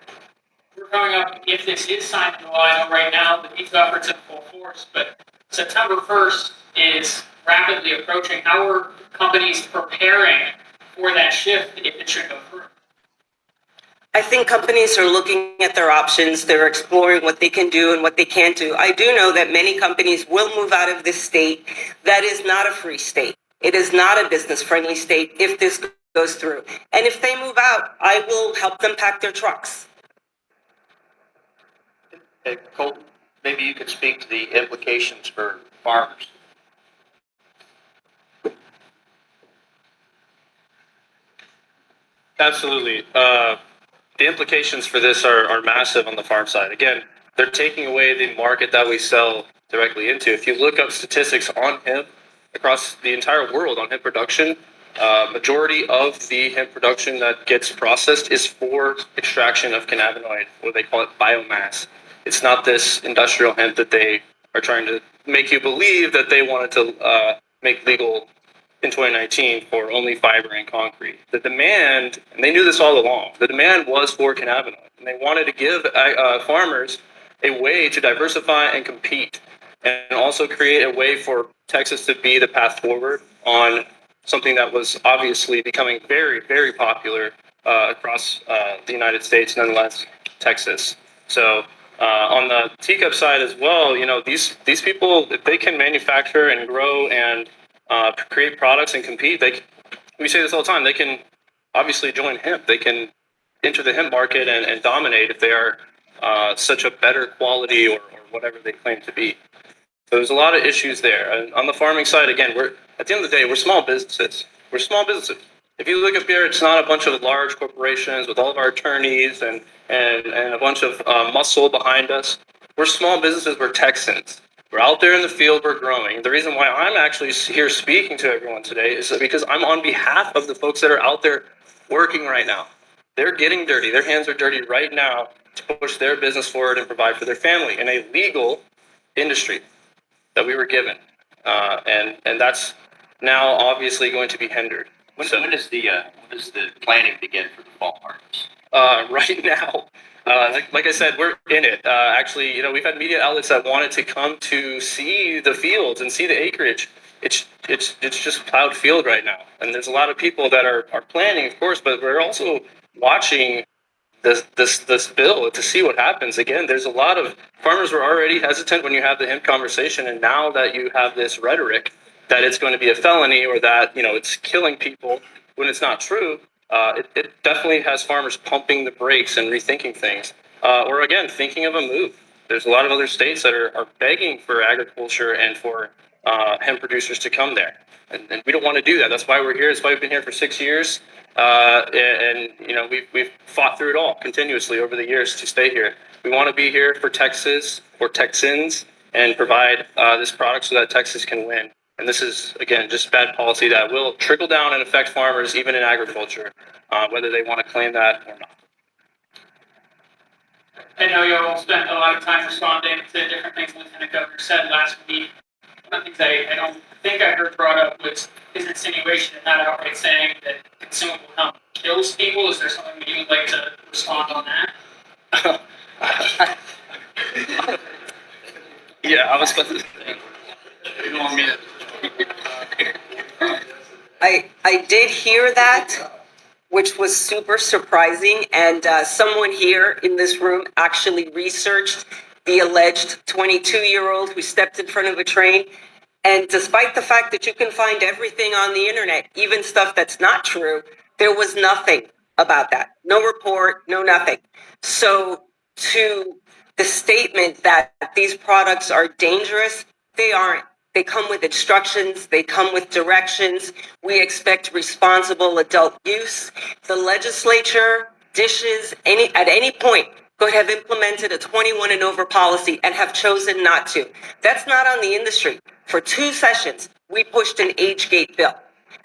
We're coming up, if this is signed into law, I know right now the veto effort's in full force, but September 1st is rapidly approaching. How are companies preparing for that shift if it should go through? I think companies are looking at their options. They're exploring what they can do and what they can't do. I do know that many companies will move out of this state. That is not a free state. It is not a business-friendly state if this goes through. And if they move out, I will help them pack their trucks. Hey, Colton, maybe you could speak to the implications for farmers. Absolutely. The implications for this are massive on the farm side. Again, they're taking away the market that we sell directly into. If you look up statistics on hemp across the entire world on hemp production, majority of the hemp production that gets processed is for extraction of cannabinoid, or they call it biomass. It's not this industrial hemp that they are trying to make you believe that they wanted to make legal in 2019 for only fiber and concrete. The demand, and they knew this all along, the demand was for cannabinoid. And they wanted to give farmers a way to diversify and compete, and also create a way for Texas to be the path forward on something that was obviously becoming very, very popular across the United States, nonetheless, Texas. So on the teacup side as well, you know, these people, if they can manufacture and grow and create products and compete, we say this all the time, they can obviously join hemp. They can enter the hemp market and dominate if they are such a better quality or whatever they claim to be. So there's a lot of issues there. And on the farming side, again, at the end of the day, we're small businesses. We're small businesses. If you look up here, it's not a bunch of large corporations with all of our attorneys and a bunch of muscle behind us. We're small businesses. We're Texans. We're out there in the field. We're growing. The reason why I'm actually here speaking to everyone today is because I'm on behalf of the folks that are out there working right now. They're getting dirty. Their hands are dirty right now to push their business forward and provide for their family in a legal industry that we were given. And that's now obviously going to be hindered. When does the planning begin for the fall harvest? Right now. Like I said, we're in it. Actually, you know, we've had media outlets that wanted to come to see the fields and see the acreage. It's just plowed field right now, and there's a lot of people that are planning, of course, but we're also watching this bill to see what happens. Again, there's a lot of farmers were already hesitant when you have the hemp conversation, and now that you have this rhetoric that it's going to be a felony or that, you know, it's killing people when it's not true. It definitely has farmers pumping the brakes and rethinking things, or again, thinking of a move. There's a lot of other states that are begging for agriculture and for hemp producers to come there, and we don't want to do that. That's why we're here. That's why we've been here for 6 years, and you know we've fought through it all continuously over the years to stay here. We want to be here for Texas, for Texans, and provide this product so that Texas can win. And this is, again, just bad policy that will trickle down and affect farmers, even in agriculture, whether they want to claim that or not. I know you all spent a lot of time responding to different things the Lieutenant Governor said last week. One of the things I don't think I heard brought up was his insinuation and not outright saying that consumable hemp kills people. Is there something that you would like to respond on that? Yeah, I was supposed to say. You want me to? I did hear that, which was super surprising, and someone here in this room actually researched the alleged 22-year-old who stepped in front of a train, and despite the fact that you can find everything on the internet, even stuff that's not true, there was nothing about that. No report, no nothing. So to the statement that these products are dangerous, they aren't. They come with instructions. They come with directions. We expect responsible adult use. The legislature dishes at any point could have implemented a 21 and over policy and have chosen not to. That's not on the industry. For 2 sessions, we pushed an age gate bill.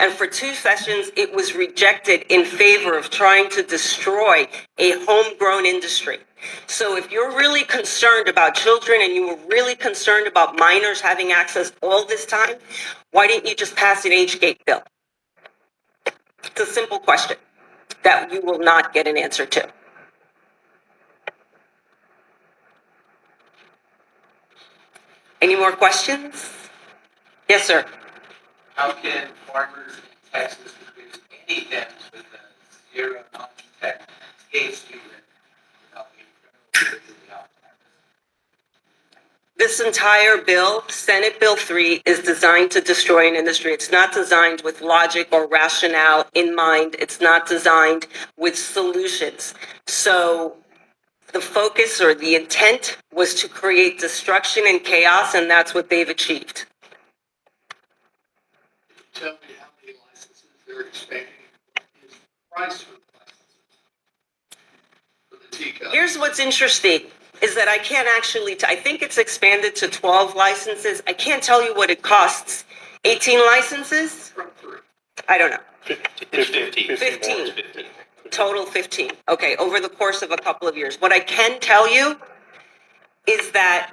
And for 2 sessions, it was rejected in favor of trying to destroy a homegrown industry. So if you're really concerned about children and you were really concerned about minors having access all this time, why didn't you just pass an age gate bill? It's a simple question that you will not get an answer to. Any more questions? Yes, sir. How can farmers in Texas produce any hemp with a zero non-detect THC without being criminally liable? This entire bill, Senate Bill 3, is designed to destroy an industry. It's not designed with logic or rationale in mind. It's not designed with solutions. So the focus or the intent was to create destruction and chaos, and that's what they've achieved. Tell me how many licenses they're expanding. Is the price for the licenses for the teacup? Here's what's interesting is that I can't actually, I think it's expanded to 12 licenses. I can't tell you what it costs. 18 licenses? I don't know. 15. 15. Total 15. Okay, over the course of a couple of years. What I can tell you is that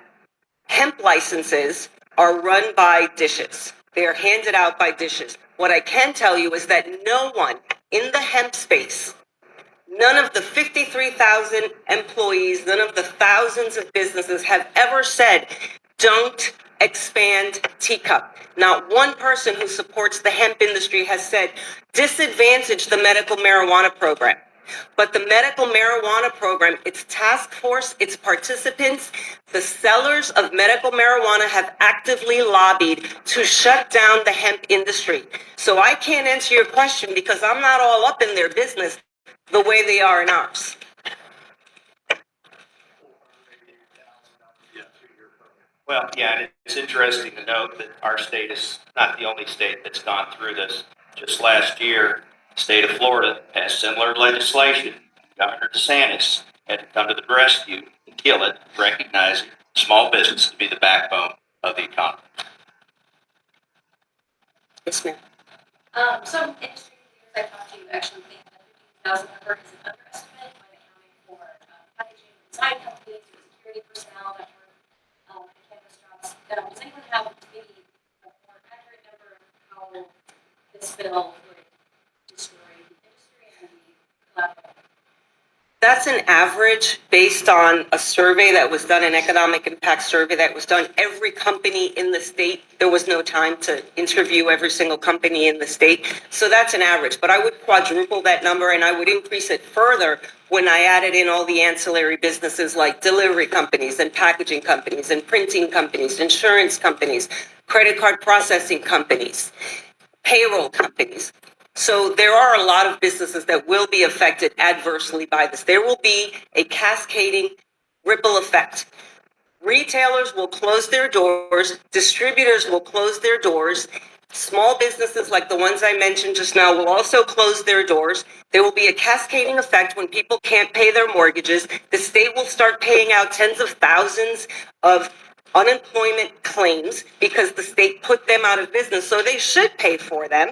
hemp licenses are run by dishes. They are handed out by dishes. What I can tell you is that no one in the hemp space, none of the 53,000 employees, none of the thousands of businesses have ever said, don't expand teacup. Not one person who supports the hemp industry has said, disadvantage the medical marijuana program. But the medical marijuana program, its task force, its participants, the sellers of medical marijuana have actively lobbied to shut down the hemp industry. So I can't answer your question because I'm not all up in their business the way they are in ours. Well, yeah, and it's interesting to note that our state is not the only state that's gone through this. Just last year, the state of Florida passed similar legislation. Governor DeSantis had to come to the rescue and kill it, recognizing small business to be the backbone of the economy. Yes, ma'am. Some industry leaders I talked to actually think that 50,000 number is an underestimate when accounting for packaging design companies or security personnel that work in cannabis jobs. Does anyone have maybe a more accurate number of how this bill would destroy the industry and the collateral? That's an average based on a survey that was done, an economic impact survey that was done. Every company in the state, there was no time to interview every single company in the state. So that's an average. But I would quadruple that number and I would increase it further when I added in all the ancillary businesses like delivery companies and packaging companies and printing companies, insurance companies, credit card processing companies, payroll companies. So there are a lot of businesses that will be affected adversely by this. There will be a cascading ripple effect. Retailers will close their doors, distributors will close their doors, small businesses like the ones I mentioned just now will also close their doors. There will be a cascading effect when people can't pay their mortgages. The state will start paying out tens of thousands of unemployment claims because the state put them out of business, so they should pay for them,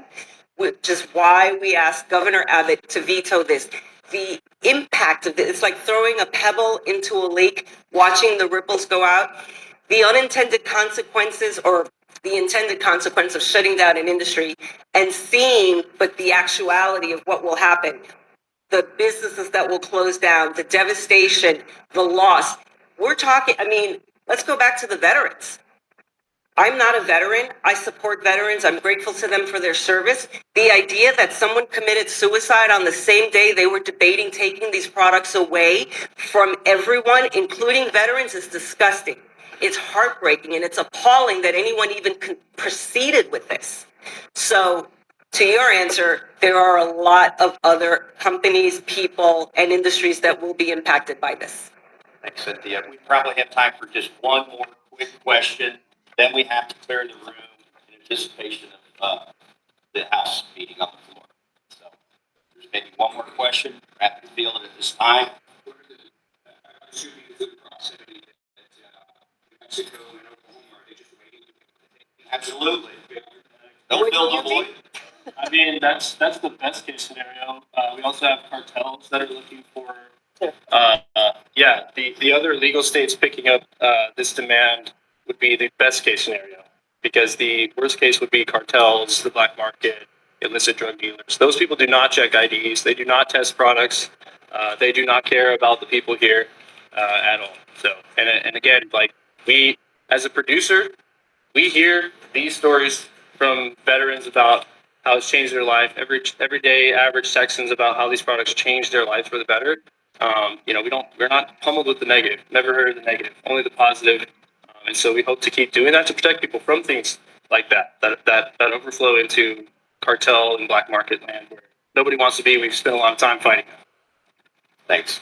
which is why we asked Governor Abbott to veto this. The impact of this, it's like throwing a pebble into a lake, watching the ripples go out. The unintended consequences or the intended consequence of shutting down an industry and seeing, but the actuality of what will happen, the businesses that will close down, the devastation, the loss. We're talking, let's go back to the veterans. I'm not a veteran. I support veterans. I'm grateful to them for their service. The idea that someone committed suicide on the same day they were debating taking these products away from everyone, including veterans, is disgusting. It's heartbreaking and it's appalling that anyone even proceeded with this. So, to your answer, there are a lot of other companies, people, and industries that will be impacted by this. Thanks, Cynthia. We probably have time for just one more quick question. Then we have to clear the room in anticipation of the House meeting on the floor. So there's maybe one more question. We're happy to field it at this time. Assuming it's in proximity that Mexico and Oklahoma, are they just waiting? Absolutely. Don't fill the void. mean, that's the best case scenario. We also have cartels that are looking for. The other legal states picking up this demand would be the best case scenario, because the worst case would be cartels, the black market, illicit drug dealers. Those people do not check IDs. They do not test products. They do not care about the people here at all. So, and again, like we, as a producer, we hear these stories from veterans about how it's changed their life. Every day, average Texans about how these products change their life for the better. We're not pummeled with the negative. Never heard of the negative, only the positive. And so we hope to keep doing that to protect people from things like that overflow into cartel and black market land where nobody wants to be. We've spent a lot of time fighting them. Thanks.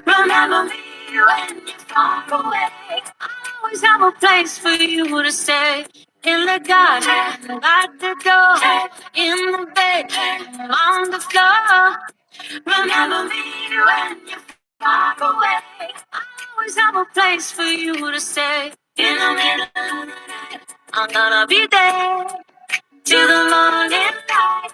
Remember me when you're far away. I always have a place for you to stay. In the garden, at the door, in the bed, on the floor. Remember me when you're far away. I always have a place for you to stay. In the middle of the night, I'm gonna be there till the morning light.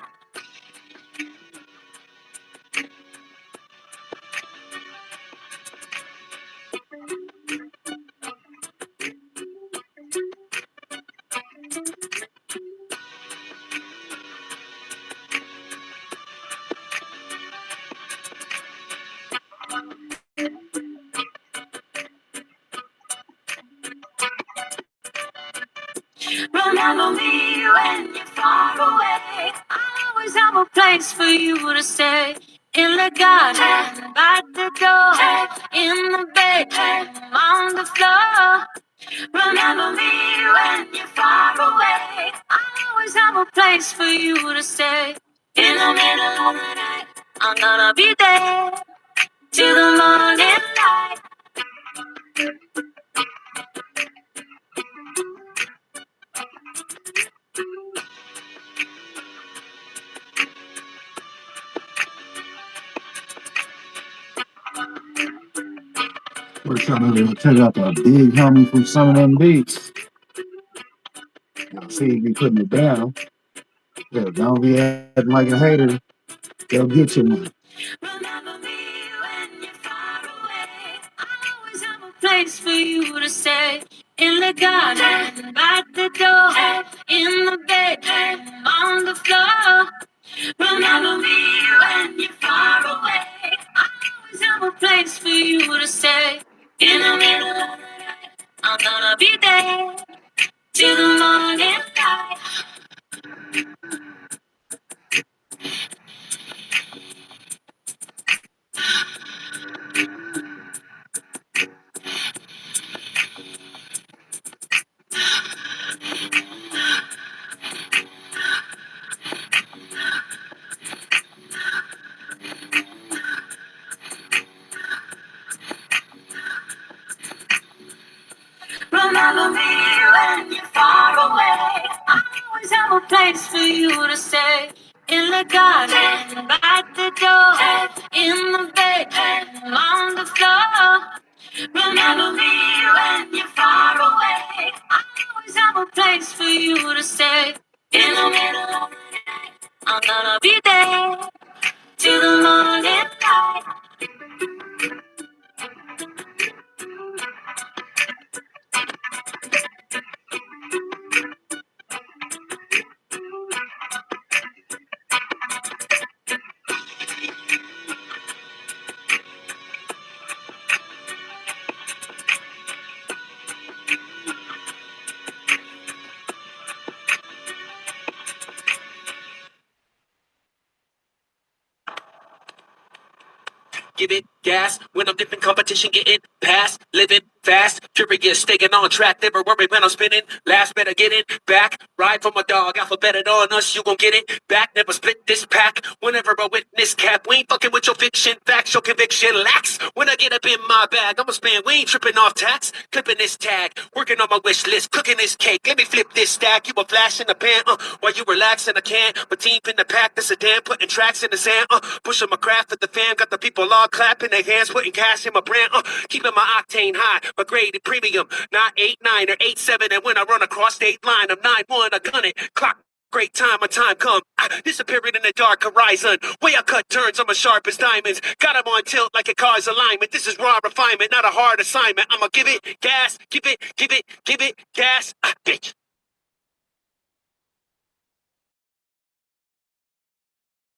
Remember me when you're far away. I always have a place for you to stay. In the garden, by the door, in the bed, on the floor. Remember me when you're far away. I always have a place for you to stay. In the middle of the night, I'm gonna be there till the morning light. We're trying to check out the big homie from some of them beats. Y'all see he be putting it down. Yeah, don't be acting like a hater. They'll get you one. Remember me when you're far away. I always have a place for you to stay. In the garden, by the door, in the bed, on the floor. Remember me when you're far away. I always have a place for you to stay. In the middle of the night, I'm gonna be there till the morning light. Remember me when you're far away. I always have a place for you to stay. In the garden, by the door, in the bed, on the floor. Remember me when you're far away. I always have a place for you to stay. In the middle of the night, I'm gonna be there till the morning light. Give it gas. When I'm dipping competition, getting past, living fast, curious, staying on track, never worry when I'm spinning. Last better get it back, ride from a dog, alphabeted on us, you gon' get it back. Never split this pack. Whenever I witness cap, we ain't fucking with your fiction, facts, your conviction lacks. When I get up in my bag, I'ma spend, we ain't tripping off tax, clipping this tag, working on my wish list, cooking this cake. Let me flip this stack. You a flash in the pan, while you relaxing, I can't. But team in the pack, the sedan, putting tracks in the sand, pushing my craft at the fan, got the people all clapping their hands, putting cash in my brand, keeping my octane high, my grade premium, not 8-9 or 8-7. And when I run across state line, I'm 9-1, I gun it, clock. Great time, my time come. Disappearing in the dark horizon. Way I cut turns, I'm as sharp as diamonds. Got 'em on tilt like a car's alignment. This is raw refinement, not a hard assignment. I'ma give it gas, give it gas, bitch.